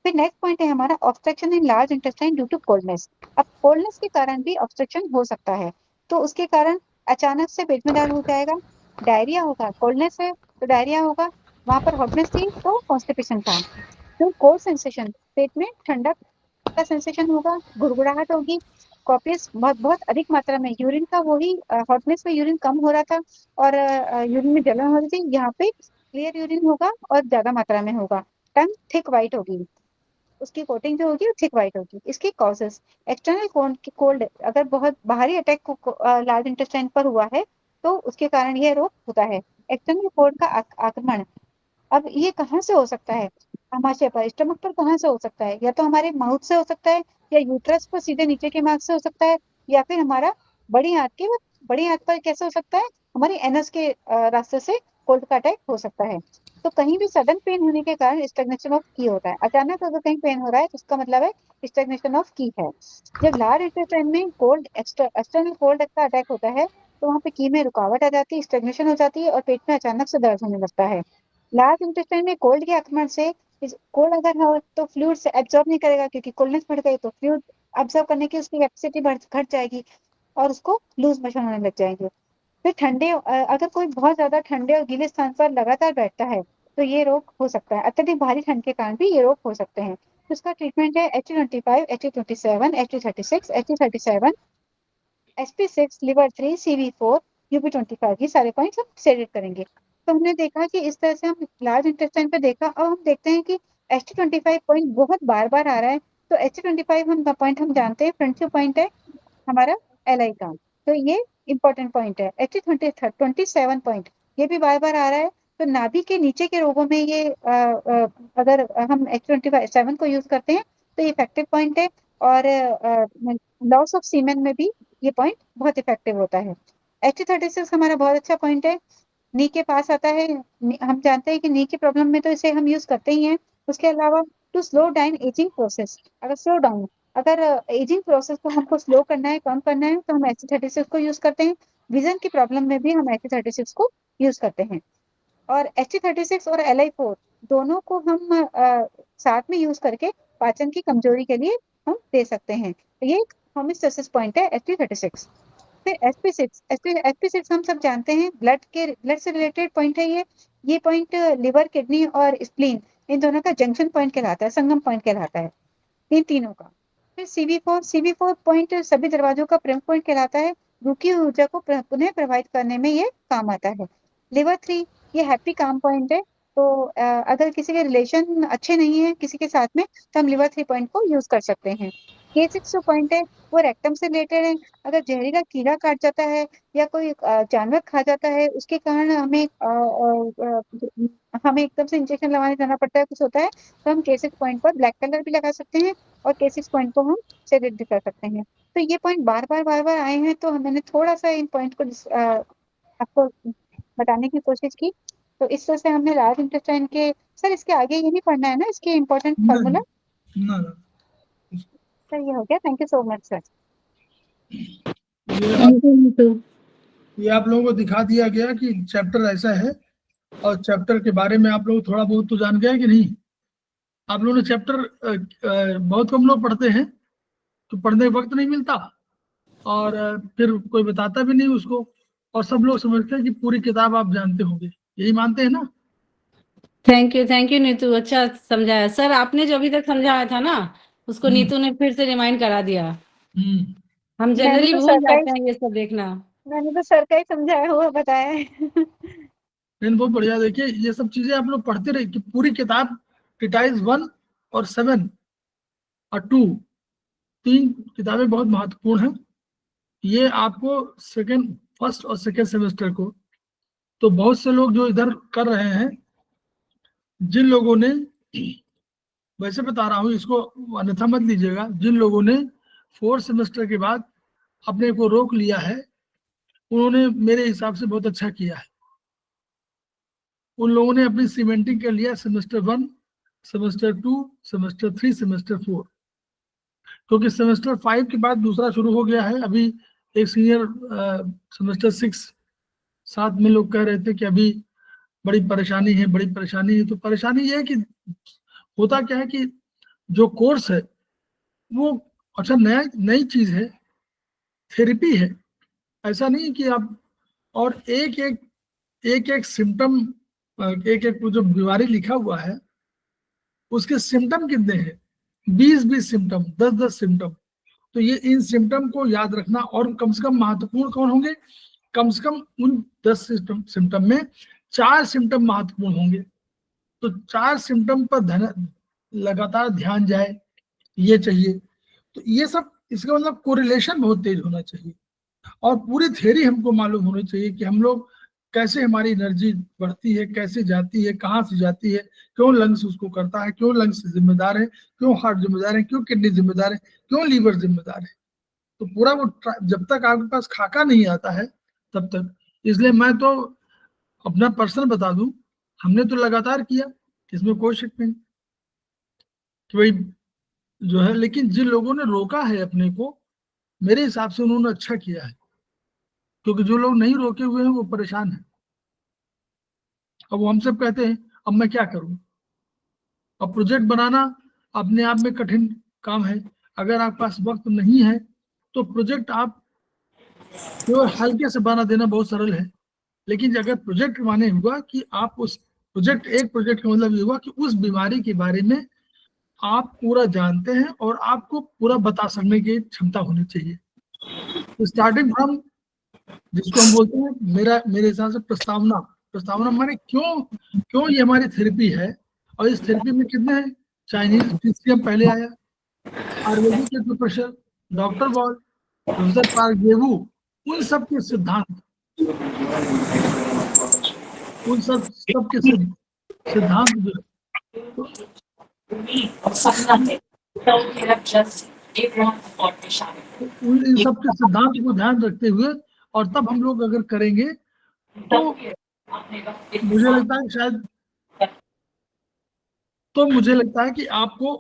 S3: फिर नेक्स्ट पॉइंट है हमारा obstruction in large intestine due to coldness. अब कोल्डनेस के कारण भी ऑब्स्ट्रक्शन हो सकता है, तो उसके कारण अचानक से पेट में दर्द हो जाएगा, डायरिया होगा, कोल्डनेस है तो डायरिया होगा, वहां पर हॉटनेस थी तो कॉन्स्टिपेशन था, तो कोल्ड सेंसेशन, पेट में ठंडक का सेंसेशन होगा, गुड़गुड़ाहट होगी, कॉपियस बहुत बहुत अधिक मात्रा में यूरिन का वही हॉटनेस में यूरिन कम हो रहा था और यूरिन में जलन हो रही थी, यहाँ पे क्लियर यूरिन होगा और ज्यादा मात्रा में होगा, टंग थिक वाइट होगी, उसकी कोटिंग जो होगी वो थिक वाइट होगी। इसके कॉजेस एक्सटर्नल कोल्ड, अगर बहुत बाहरी अटैक लार्ज इंटेस्टाइन पर हुआ है तो उसके कारण यह रोग होता है। एक्सटर्नल कोल्ड का आक्रमण, अब ये कहाँ से हो सकता है, आमाशय पर, स्टमक पर कहाँ से हो सकता है, या तो हमारे माउथ से हो सकता है, या यूट्रस पर सीधे नीचे के मार्ग से हो सकता है, या फिर हमारा बड़ी आंत पर कैसे हो सकता है, हमारी एनस के रास्ते से कोल्ड का अटैक हो सकता है। तो कहीं भी सडन पेन होने के कारण स्टैग्नेशन ऑफ की होता है। अचानक अगर कहीं पेन हो रहा है तो उसका मतलब है स्टैग्नेशन ऑफ की है। जब लार्ज इंटेस्टाइन में कोल्ड एक्सटर्नल कोल्ड का अटैक होता है तो वहाँ पे की में रुकावट आ जाती है, स्टैग्नेशन हो जाती है और पेट में अचानक से दर्द होने लगता है। लार्ज इंटेस्टाइन में कोल्ड के आक्रमण से कोल्ड अगर हो तो फ्लूइड से एब्जॉर्ब नहीं करेगा, क्योंकि कोल्डनेस बढ़ गई तो फ्लूइड एब्जॉर्ब करने की उसकी कैपेसिटी घट जाएगी और उसको लूज मोशन होने लग जाएंगे। फिर ठंडे अगर कोई बहुत ज्यादा ठंडे और गीले स्थान पर लगातार बैठता है तो ये रोग हो सकता है। अत्यधिक भारी ठंड के कारण भी ये रोग हो सकते हैं। तो इसका ट्रीटमेंट है HT25, HT27, HT36, HT37, SP6, liver 3, CV4, UB25, ये सारे पॉइंट्स हम सेलेक्ट करेंगे। तो हमने देखा कि इस तरह से हम लार्ज इंटेस्टाइन पे देखा। अब हम देखते हैं कि HT25 पॉइंट बहुत बार बार आ रहा है, तो HT25 हम जानते हैं फ्रंट पॉइंट है हमारा LI का, तो ये इंपॉर्टेंट पॉइंट है। HT27 पॉइंट ये भी बार बार आ रहा है, तो नाभि के नीचे के रोगों में ये अगर हम HT27 को यूज करते हैं तो ये इफेक्टिव पॉइंट है, और लॉस ऑफ सीमेन में भी ये पॉइंट बहुत इफेक्टिव होता है। HT36 हमारा बहुत अच्छा पॉइंट है, नी के पास आता है। हम जानते हैं कि नी की प्रॉब्लम में तो इसे हम यूज करते ही हैं। उसके अलावा to slow down ageing process, अगर एजिंग प्रोसेस को हमको स्लो करना है, कम करना है, तो हम HT36 को यूज करते हैं। विजन की प्रॉब्लम में भी हम HT36 को यूज करते हैं। और HT36 और LI4 दोनों को हम साथ में यूज करके पाचन की कमजोरी के लिए हम दे सकते हैं। तो ये एक होमियोस्टेसिस पॉइंट है HT36। फिर SP6 हम सब जानते हैं ब्लड से रिलेटेड पॉइंट है ये पॉइंट लिवर, किडनी और स्प्लीन इन दोनों का जंक्शन पॉइंट कहलाता है, संगम पॉइंट कहलाता है इन तीनों का। फिर CV4 पॉइंट सभी दरवाजों का प्रमुख पॉइंट कहलाता है, रुकी हुई ऊर्जा को पुनः प्रवाहित करने में ये काम आता है। लिवर 3 ये हैप्पी काम पॉइंट है, तो अगर किसी के रिलेशन अच्छे नहीं है किसी के साथ में तो हम लिवर 3 पॉइंट को यूज कर सकते हैं। K6 जो पॉइंट है वो रेक्टम से रिलेटेड है, अगर जहरीला कीड़ा काट जाता है या कोई जानवर खा जाता है उसके कारण हमें एकदम से इंजेक्शन लगाने जाना पड़ता है, कुछ होता है, तो हम K6 पॉइंट पर ब्लैक कलर भी लगा सकते हैं और K6 पॉइंट को हम सेलेक्ट भी कर सकते हैं। तो ये पॉइंट बार बार आए हैं, तो मैंने थोड़ा सा इन पॉइंट को आपको बताने की कोशिश की। तो इस तरह से हमने लार्ज इंटेस्टाइन के, सर इसके आगे ये नहीं पढ़ना है ना, इसके इम्पोर्टेंट फॉर्मूला?
S1: ना
S3: सर ये हो गया, thank you so much sir.
S1: ये आप लोगों को दिखा दिया गया कि चैप्टर ऐसा है, और चैप्टर के बारे में आप लोग थोड़ा बहुत तो जान गए कि नहीं। आप लोगों ने चैप्टर बहुत कम लोग पढ़ते हैं, तो पढ़ने का वक्त नहीं मिलता, और फिर कोई बताता भी नहीं उसको, और सब लोग समझते हैं कि पूरी किताब आप जानते होंगे, यही मानते हैं ना।
S8: थैंक यू नीतू, अच्छा समझाया सर आपने, जो अभी तक समझाया था ना उसको नीतू ने फिर से रिमाइंड करा दिया। हम जनरली भूल जाते हैं ये सब देखना।
S3: मैंने तो सर का ही समझाया हुआ बताया है।
S1: लेकिन बहुत बढ़िया, देखिए ये सब चीजें आप लोग पढ़ते रहिए कि पूरी किताब ट्रीटाइज 1 और 7 और 2 तीन किताबें बहुत महत्वपूर्ण हैं। ये आपको फर्स्ट और सेकेंड सेमेस्टर को, तो बहुत से लोग जो इधर कर रहे हैं, जिन लोगों ने, वैसे बता रहा हूँ इसको अन्यथा मत लीजिएगा, जिन लोगों ने 4th सेमेस्टर के बाद अपने को रोक लिया है उन्होंने मेरे हिसाब से बहुत अच्छा किया है। उन लोगों ने अपनी सीमेंटिंग कर लिया सेमेस्टर 1, सेमेस्टर 2, सेमेस्टर 3, सेमेस्टर 4, क्योंकि सेमेस्टर 5 के बाद दूसरा शुरू हो गया है। अभी एक सीनियर सेमेस्टर 6 साथ में लोग कह रहे थे कि अभी बड़ी परेशानी है, बड़ी परेशानी है। तो परेशानी ये है कि होता क्या है कि जो कोर्स है वो अच्छा नई चीज है, थेरेपी है। ऐसा नहीं कि आप और एक सिम्टम, एक जो बीमारी लिखा हुआ है उसके सिम्टम कितने हैं, 20 सिम्टम, 10 सिम्टम। तो ये इन सिम्टम को याद रखना, और कम से कम महत्वपूर्ण कौन होंगे, कम से कम उन 10 सिम्टम में 4 सिम्टम महत्वपूर्ण होंगे। तो 4 सिम्टम पर लगातार ध्यान जाए, ये चाहिए। तो ये सब, इसका मतलब कोरिलेशन बहुत तेज होना चाहिए, और पूरी थ्योरी हमको मालूम होनी चाहिए कि हम लोग कैसे, हमारी एनर्जी बढ़ती है, कैसे जाती है, कहाँ से जाती है, क्यों लंग्स उसको करता है, क्यों लंग्स जिम्मेदार है, क्यों हार्ट जिम्मेदार है, क्यों किडनी जिम्मेदार है, क्यों लीवर जिम्मेदार है। तो पूरा वो जब तक आपके पास खाका नहीं आता है तब तक। इसलिए मैं तो अपना पर्सनल बता दूं, हमने तो लगातार किया, इसमें कोई शक नहीं कि भाई जो है, लेकिन जिन लोगों ने रोका है अपने को, मेरे हिसाब से उन्होंने अच्छा किया है, क्योंकि जो लोग नहीं रोके हुए हैं वो परेशान है। अब वो हमसे कहते हैं अब मैं क्या करूं। अब प्रोजेक्ट बनाना अपने आप में कठिन काम है। अगर आपके पास वक्त नहीं है तो प्रोजेक्ट आप केवल हल्के से बना देना बहुत सरल है, लेकिन अगर प्रोजेक्ट माने हुआ कि आप उस प्रोजेक्ट, एक प्रोजेक्ट का मतलब ये हुआ कि उस बीमारी के बारे में आप पूरा जानते हैं और आपको पूरा बता सकने की क्षमता होनी चाहिए। स्टार्टिंग फ्रॉम, जिसको हम बोलते हैं, मेरे हिसाब से प्रस्तावना माने क्यों ये हमारी थेरेपी है, और इस थेरेपी में कितने हैं, चाइनीज TCM पहले आया, Ayurvedic acupressure, doctor Ball, professor पार्गेवू, उन सब के सिद्धांत, उन सब के सिद्धांत जो इन सब के सिद्धांत को ध्यान रखते हुए, और तब हम लोग अगर करेंगे तो मुझे लगता है कि आपको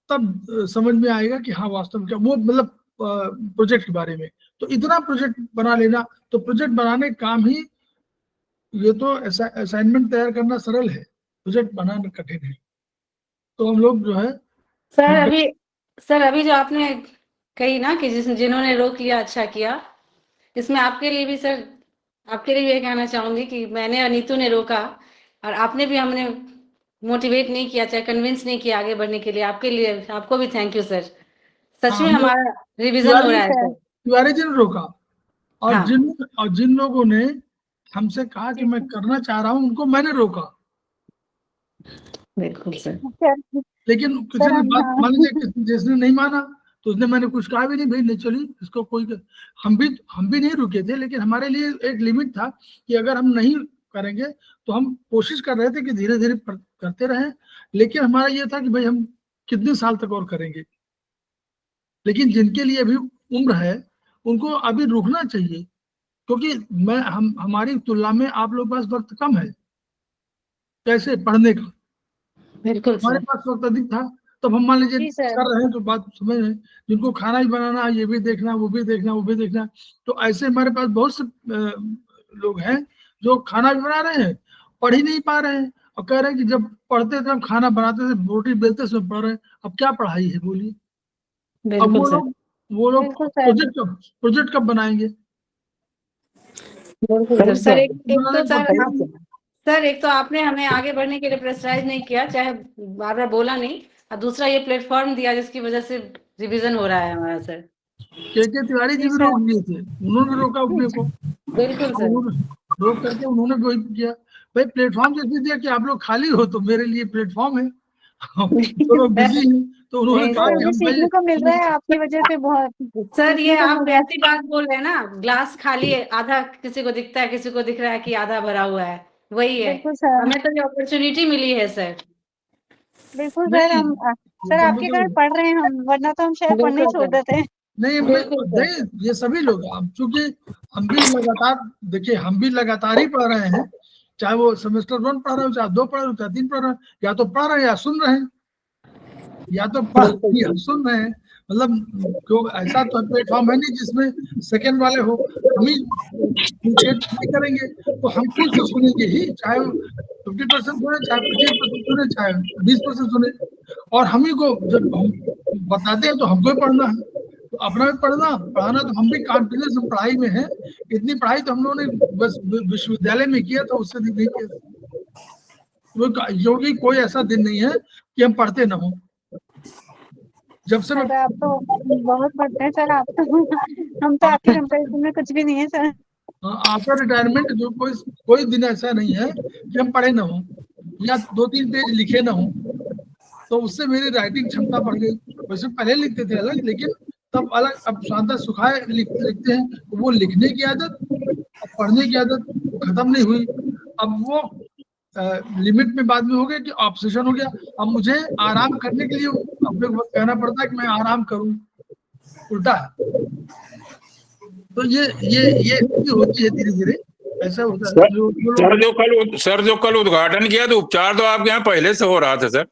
S1: तब समझ में आएगा कि हाँ वास्तव में क्या वो, मतलब प्रोजेक्ट के बारे में। तो इतना प्रोजेक्ट बना लेना, तो प्रोजेक्ट बनाने का काम ही, ये तो असाइनमेंट तैयार करना सरल है, प्रोजेक्ट बनाना कठिन है। तो हम लोग जो है
S8: सर अभी जो आपने कही ना कि जिन्होंने रोक लिया अच्छा किया, इसमें आपके लिए भी सर, आपके लिए भी ये कहना चाहूंगी कि मैंने और नीतू ने रोका, और आपने भी, हमने मोटिवेट नहीं किया, चाहे कन्विंस नहीं किया आगे बढ़ने के लिए। आपके लिए, आपको भी थैंक यू सर। सच में हमारा रिवीजन हो रहा है सर।
S1: तिवारी जी ने रोका, और हाँ। जिन लोगों ने हमसे कहा कि मैं करना चाह रहा हूँ, उनको मैंने रोका।
S8: बिल्कुल सर।
S1: लेकिन किसी ने बात मान लीजिए, जिसने नहीं माना तो उसने, मैंने कुछ कहा भी नहीं, भाई नहीं चली इसको कोई, हम भी नहीं रुके थे, लेकिन हमारे लिए एक लिमिट था कि अगर हम नहीं करेंगे तो हम कोशिश कर रहे थे कि धीरे धीरे करते रहें, लेकिन हमारा ये था कि भाई हम कितने साल तक और करेंगे। लेकिन जिनके लिए अभी उम्र है उनको अभी रुकना चाहिए, क्योंकि हमारी तुलना में आप लोग पास वक्त कम है कैसे पढ़ने का।
S8: बिल्कुल
S1: हमारे पास वक्त अधिक था, तब हम मान लीजिए कर रहे हैं तो बात समझ रहे हैं, जिनको खाना भी बनाना है, ये भी देखना, वो भी देखना, वो भी देखना। तो ऐसे हमारे पास बहुत से लोग हैं जो खाना भी बना रहे हैं, पढ़ ही नहीं पा रहे हैं, और कह रहे हैं कि जब पढ़ते थे, खाना बनाते थे, रोटी बेलते समय पढ़ रहे हैं, अब क्या पढ़ाई है बोलिए। अब वो लोग प्रोजेक्ट कब बनाएंगे।
S8: सर एक तो आपने हमें आगे बढ़ने के लिए प्रेशराइज नहीं किया, चाहे बार बार बोला नहीं, और दूसरा ये प्लेटफॉर्म दिया जिसकी वजह से रिवीजन हो रहा है हमारा सर।
S1: के तिवारी जी भी रोक दिए थे, उन्होंने रोका अपने को।
S8: बिल्कुल सर।
S1: रोक करके उन्होंने वही किया, भाई प्लेटफॉर्म जैसे दिया कि आप लोग खाली हो तो मेरे लिए प्लेटफॉर्म है, तो लोग बिजी हैं, तो उन्होंने कहा कि
S3: सीखने को मिल रहा है आपकी वजह से बहुत।
S8: सर ये आप ऐसी बात बोल रहे हैं ना, ग्लास खाली है, आधा किसी को दिखता है, किसी को दिख रहा है कि आधा भरा हुआ है, वही है। हमें तो ये अपॉर्चुनिटी मिली है सर।
S3: बिल्कुल सर, हम सर आपके कारण पढ़ रहे हैं हम, वरना तो हम शायद पढ़ने छोड़ देते हैं।
S1: नहीं, ये सभी लोग, अब चूंकि हम भी लगातार, देखिए हम भी लगातार ही पढ़ रहे हैं, चाहे वो सेमेस्टर 1 पढ़ रहे हो, चाहे 2 पढ़ रहे हो, चाहे 3 पढ़ रहे हो, या तो पढ़ रहे हैं या सुन रहे हैं, या तो पढ़ या सुन रहे हैं। मतलब क्यों ऐसा तो प्लेटफॉर्म है नहीं जिसमें सेकंड वाले हो। हम ही नहीं करेंगे तो हम खुद से सुनेंगे ही, चाहे 50% सुने, चाहे 25% सुने, चाहे 20% सुने, और हम ही को जब हम बताते हैं तो हमको ही पढ़ना है, तो अपना भी पढ़ाना तो हम भी कॉन्फिडेंस पढ़ाई में है। इतनी पढ़ाई तो हम लोगों ने बस विश्वविद्यालय में किया था, उससे नहीं किया, क्योंकि कोई ऐसा दिन नहीं है कि हम पढ़ते ना हो। जब से मैं
S3: सर आप तो बहुत पढ़ते हैं सर, आप तो हम तो आपके कंपैरिजन में कुछ भी नहीं है सर।
S1: आफ्टर रिटायरमेंट जो कोई दिन ऐसा नहीं है कि हम पढ़े ना हो या 2-3 पेज लिखे ना हो, तो उससे मेरी राइटिंग क्षमता बढ़ गई। वैसे पहले लिखते थे अलग, लेकिन तब अलग, अब शांता सुखाए लिखते हैं, तो वो लिखने की आदत, पढ़ने की आदत खत्म नहीं हुई। अब वो लिमिट में बाद में हो गया कि ऑब्सेशन हो गया। अब मुझे आराम करने के लिए अपने को कहना पड़ता है कि मैं आराम करूं, उल्टा है। तो ये होती है धीरे धीरे, ऐसा होता है।
S5: सर जो कल उद्घाटन किया तो उपचार तो आपके यहाँ पहले से हो रहा था सर?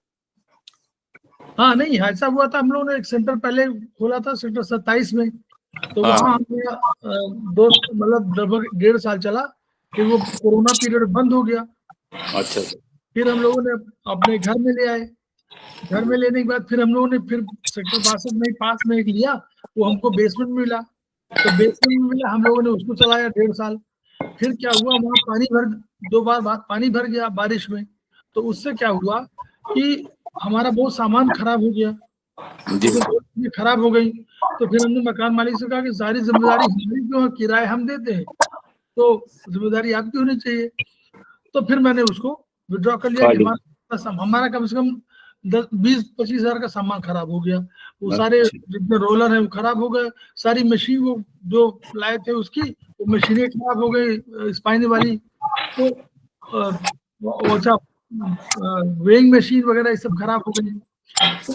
S1: हाँ नहीं, ऐसा हुआ था, हम लोगों ने एक सेंटर पहले खोला था सेक्टर 27 में, तो वहाँ दोस्त मतलब लगभग 1.5 साल चला, फिर वो कोरोना पीरियड बंद हो गया।
S5: अच्छा।
S1: फिर हम लोगों ने अपने घर में ले आए, घर में लेने के बाद फिर हम लोगों ने फिर सेक्टर 62 में पास में एक लिया, वो हमको बेसमेंट में मिला, तो बेसमेंट में मिला, हम लोगों ने उसको चलाया 1.5 साल। फिर क्या हुआ, वहाँ पानी भर 2 बार पानी भर गया बारिश में, तो उससे क्या हुआ कि हमारा बहुत सामान खराब हो गया, खराब हो गई। तो फिर हमने मकान मालिक से कहा कि सारी जिम्मेदारी हमारी क्यों है, किराया हम देते हैं तो जिम्मेदारी आपकी होनी चाहिए। तो फिर मैंने उसको विड्रॉ कर लिया कि हमारा कम से कम 10-20-25 हजार का सामान खराब हो गया। वो सारे जितने रोलर है वो खराब हो गए, सारी मशीन वो जो लाए थे उसकी वो मशीनें खराब हो गई स्पाइनी वाली, तो अच्छा वेइंग मशीन वगैरह ये सब खराब हो गई, तो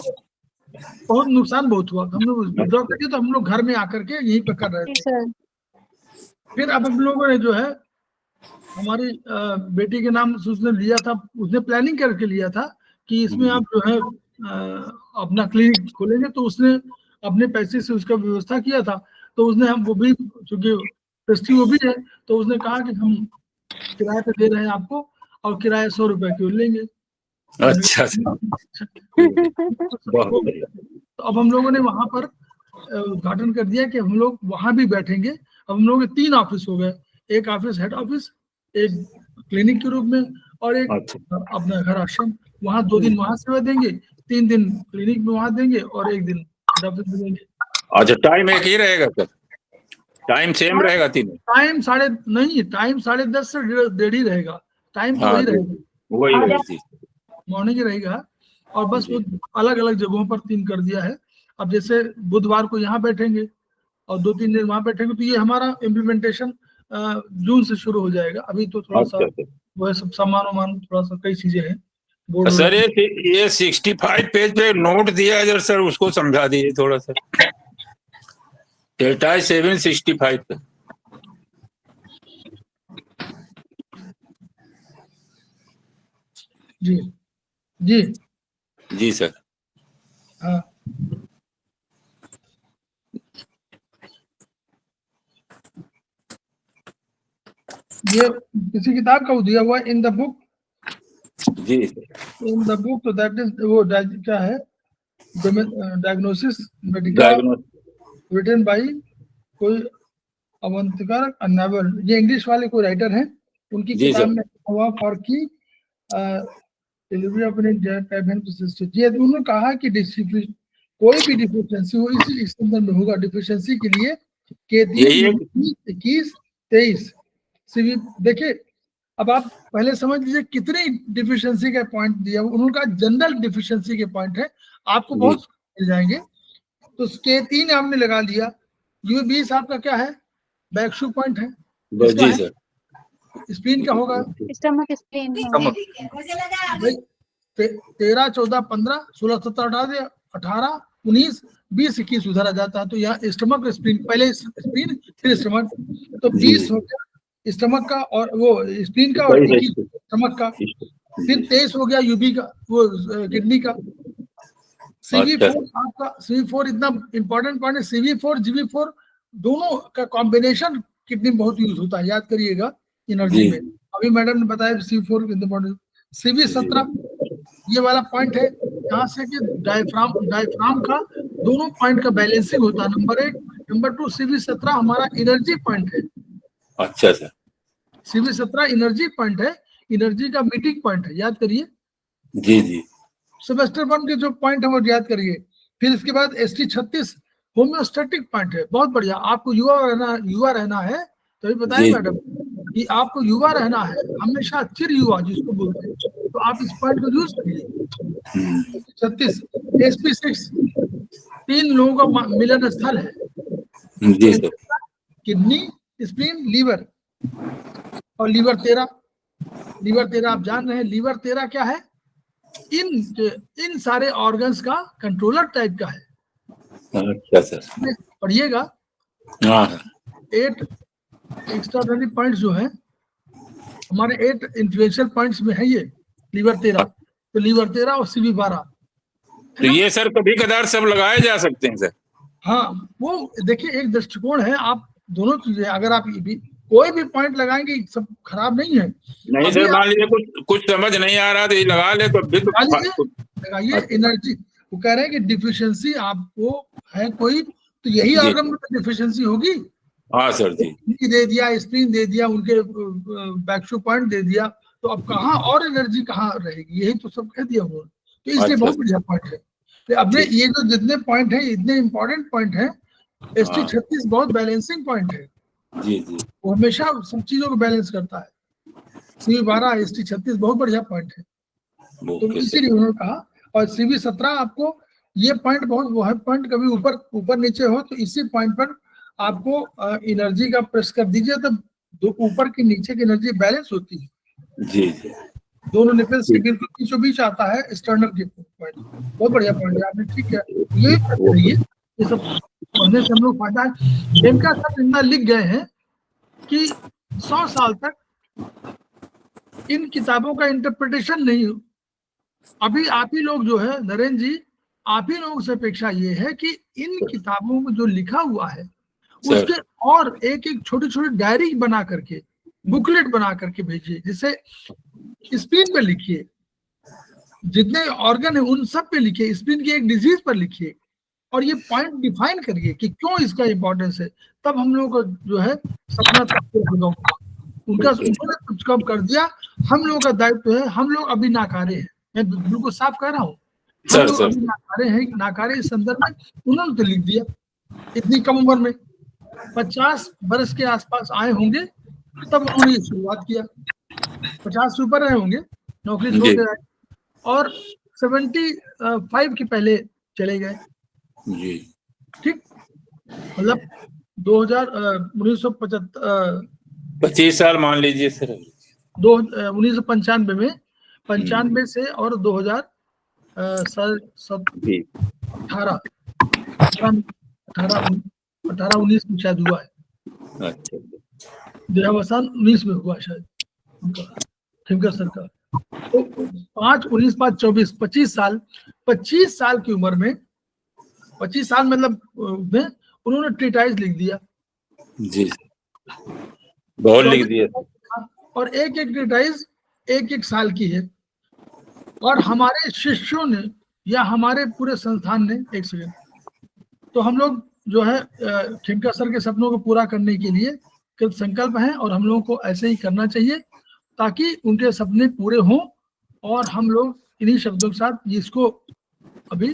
S1: बहुत नुकसान बहुत हुआ। हम लोग विड्रॉ कर दिया, तो हम लोग घर में आकर के यहीं पे कर रहे थे। फिर अब हम लोगों ने जो है हमारी बेटी के नाम से उसने लिया था, उसने प्लानिंग करके लिया था कि इसमें आप जो है अपना क्लिनिक खोलेंगे, तो उसने अपने पैसे से उसका व्यवस्था किया था। तो उसने हम वो भी, चूंकि ट्रस्टी वो भी है, तो उसने कहा कि हम किराए पे दे रहे हैं आपको, और किराया 100 रुपए क्यों लेंगे।
S5: अच्छा।
S1: तो अब हम लोगों ने वहां पर उद्घाटन कर दिया कि हम लोग वहां भी बैठेंगे। अब हम लोगों के 3 ऑफिस हो गए, एक ऑफिस हेड ऑफिस, एक क्लिनिक के रूप में, और एक अपना घर आश्रम। वहाँ 2 दिन वहां सेवा देंगे, 3 दिन क्लिनिक में वहां देंगे, और 1 दिन हेड ऑफिस में देंगे।
S5: अच्छा, टाइम एक ही रहेगा सर? टाइम सेम रहेगा तीनों?
S1: टाइम टाइम 10:30 से 1:30 रहेगा, टाइम तो वही रहेगा,
S5: वही रहेगी,
S1: मॉर्निंग ही रहेगा। और बस वो अलग अलग जगहों पर 3 कर दिया है। अब जैसे बुधवार को यहाँ बैठेंगे और 2-3 दिन वहां बैठेंगे, तो ये हमारा इम्प्लीमेंटेशन जून से शुरू हो जाएगा। अभी तो थोड़ा सा वो है, सब सामान थोड़ा सा कई चीजें हैं।
S5: सर ये 65 पेज पे नोट दिया है सर, उसको समझा दीजिए थोड़ा सा। डेल्टा 765 पे।
S1: जी जी
S5: जी सर।
S1: हाँ, ये किसी किताब का दिया हुआ इन द बुक।
S5: जी
S1: इन द बुक, तो दैट इज वो क्या है, डायग्नोसिस मेडिकल रिटन बाय कोई अवंतिका अन्नावल, ये इंग्लिश वाले कोई राइटर हैं, उनकी किताब में हुआ फॉर की डिलीवरी ऑफ ये उन्होंने कहा कि कोई भी डिफिशिएंसी हो इसी संदर्भ में होगा। डिफिशिएंसी के लिए के 21-23 देखिए, अब आप पहले समझ लीजिए कितने डिफिशिएंसी के पॉइंट दिया उन्होंने। जनरल डिफिशिएंसी के पॉइंट है, आपको बहुत मिल जाएंगे। तो के 3 आपने लगा लिया। U20 आपका क्या है, बैकशू पॉइंट है।
S5: जी सर।
S1: स्प्लीन क्या होगा,
S3: स्टमक स्प्लीन
S1: 13, 14, 15, 16, 17, 18, 19, 20, 21 उधर आ जाता है। तो यहाँ स्टमक स्प्लीन, पहले स्प्लीन फिर स्टमक, तो 20 हो गया, स्टमक का और वो स्प्लीन का और 21 स्टमक का, फिर 23 हो गया यूबी का, वो किडनी का। CV4 आपका, CV4 इतना इंपॉर्टेंट पॉइंट है। CV4 GB4 दोनों का कॉम्बिनेशन किडनी में बहुत यूज होता है, याद करिएगा एनर्जी में। अभी मैडम ने बताया CV4 इंपॉर्टेंट। CV17 ये वाला पॉइंट है, यहाँ से कि डायफ्राम का दोनों पॉइंट का बैलेंसिंग होता है, नंबर 1। नंबर 2 CV17 हमारा एनर्जी पॉइंट है।
S5: अच्छा सर।
S1: CV17 एनर्जी पॉइंट है, एनर्जी का मीटिंग पॉइंट है, याद करिए।
S5: जी जी।
S1: सेमेस्टर 1 के जो पॉइंट है वो याद करिए। फिर इसके बाद ST36 होम्योस्टैटिक पॉइंट है, बहुत बढ़िया। आपको युवा रहना है, तो ये बताएं मैडम कि आपको युवा रहना है, हमेशा चिर युवा जिसको बोलते हैं, तो आप इस पॉइंट को यूज करिए। 36 SP6 3 लोगों का मिलन स्थल है,
S5: जी सर।
S1: Kidney, spleen, liver. और लीवर 13 आप जान रहे हैं, लीवर 13 क्या है? इन सारे ऑर्गन्स का कंट्रोलर टाइप का है।
S5: अच्छा सर।
S1: पढ़िएगा।
S5: हाँ।
S1: 8 एक्स्ट्राऑर्डिनरी पॉइंट्स जो है हमारे 8 इन्फ्लुएंशियल पॉइंट्स में है ये लीवर 13। तो लीवर 13 और CV12।
S5: तो ये सर कभी कदार सब लगाए जा सकते हैं सर?
S1: हाँ, वो देखिए एक दृष्टिकोण है, आप दोनों चीजें अगर आप कोई भी पॉइंट लगाएंगे सब खराब नहीं है।
S5: नहीं सर, मान लीजिए कुछ समझ नहीं आ रहा तो ये लगा ले तो भी
S1: लगाइए एनर्जी। वो कह रहे हैं कि डिफिशियंसी आपको है कोई, तो यही ऑर्गन में डिफिशियंसी होगी।
S5: हाँ सर जी।
S1: दे दिया, स्प्लीन दे दिया, उनके बैक्शू पॉइंट दे दिया, तो अब कहाँ और एनर्जी कहाँ रहेगी, यही तो सब कह दिया उन्होंने। तो इसलिए बहुत बढ़िया पॉइंट है। तो अपने ये जो जितने पॉइंट है इतने इंपॉर्टेंट पॉइंट है। ST36 बहुत बैलेंसिंग पॉइंट है
S5: जी जी,
S1: वो हमेशा सब चीजों को बैलेंस करता है। CV12 ST36 बहुत बढ़िया पॉइंट है, तो इसीलिए उन्होंने कहा। और CV17 आपको ये पॉइंट बहुत वो है पॉइंट, कभी ऊपर नीचे हो तो इसी पॉइंट पर आपको एनर्जी का प्रेस कर दीजिए, तो ऊपर की नीचे की एनर्जी बैलेंस होती है।
S5: जी जी।
S1: दोनों निपल्स के बिल्कुल बीचों-बीच आता है स्टर्नम के पॉइंट। बहुत बढ़िया पॉइंट है आपने, ठीक है। यही पढ़ रही है, ये सब पढ़ने से हम लोग फायदा है। इनका सब इतना लिख गए हैं कि 100 साल तक इन किताबों का इंटरप्रिटेशन नहीं हो। अभी आप ही लोग जो है नरेंद्र जी, आप ही लोगों से अपेक्षा ये है कि इन किताबों में जो लिखा हुआ है उसके और एक एक छोटी छोटी डायरी बना करके, बुकलेट बना करके भेजिए। जैसे स्प्लीन पे लिखिए, जितने ऑर्गन है उन सब पे लिखिए, स्प्लीन की एक डिजीज पर लिखिए, और ये पॉइंट डिफाइन करिए कि क्यों इसका इंपॉर्टेंस है। तब हम लोगों का जो है सपना होगा। उन्होंने कब कर दिया, हम लोगों का दायित्व है। हम लोग अभी नाकारे हैं, मैं बिल्कुल साफ कह रहा हूँ, हम लोग अभी नाकारे हैं। नाकारे इस संदर्भ में उन्होंने तो लिख दिया इतनी कम उम्र में, 50 बरस के आसपास आए होंगे तब उन्होंने ये शुरुआत किया। 50 से ऊपर रहे होंगे, नौकरी छोड़ के आए, और 75 के पहले चले गए। ठीक, मतलब 1975
S5: 25 साल मान लीजिए सर।
S1: 1995 में 95 से और 18-19 में शायद हुआ है। देहावसान 19 में हुआ शायद खेमका सर का। तो 5-19-5-24 25 साल की उम्र में, 25 साल मतलब में उन्होंने ट्रीटाइज लिख दिया
S5: जी, बहुत लिख दिया।
S1: और एक एक ट्रीटाइज एक साल की है। और हमारे शिष्यों ने या हमारे पूरे संस्थान ने, एक सेकंड, तो हम लोग जो है खेमका सर के सपनों को पूरा करने के लिए कृत संकल्प हैं, और हम लोगों को ऐसे ही करना चाहिए ताकि उनके सपने पूरे हों। और हम लोग इन्हीं शब्दों के साथ जिसको अभी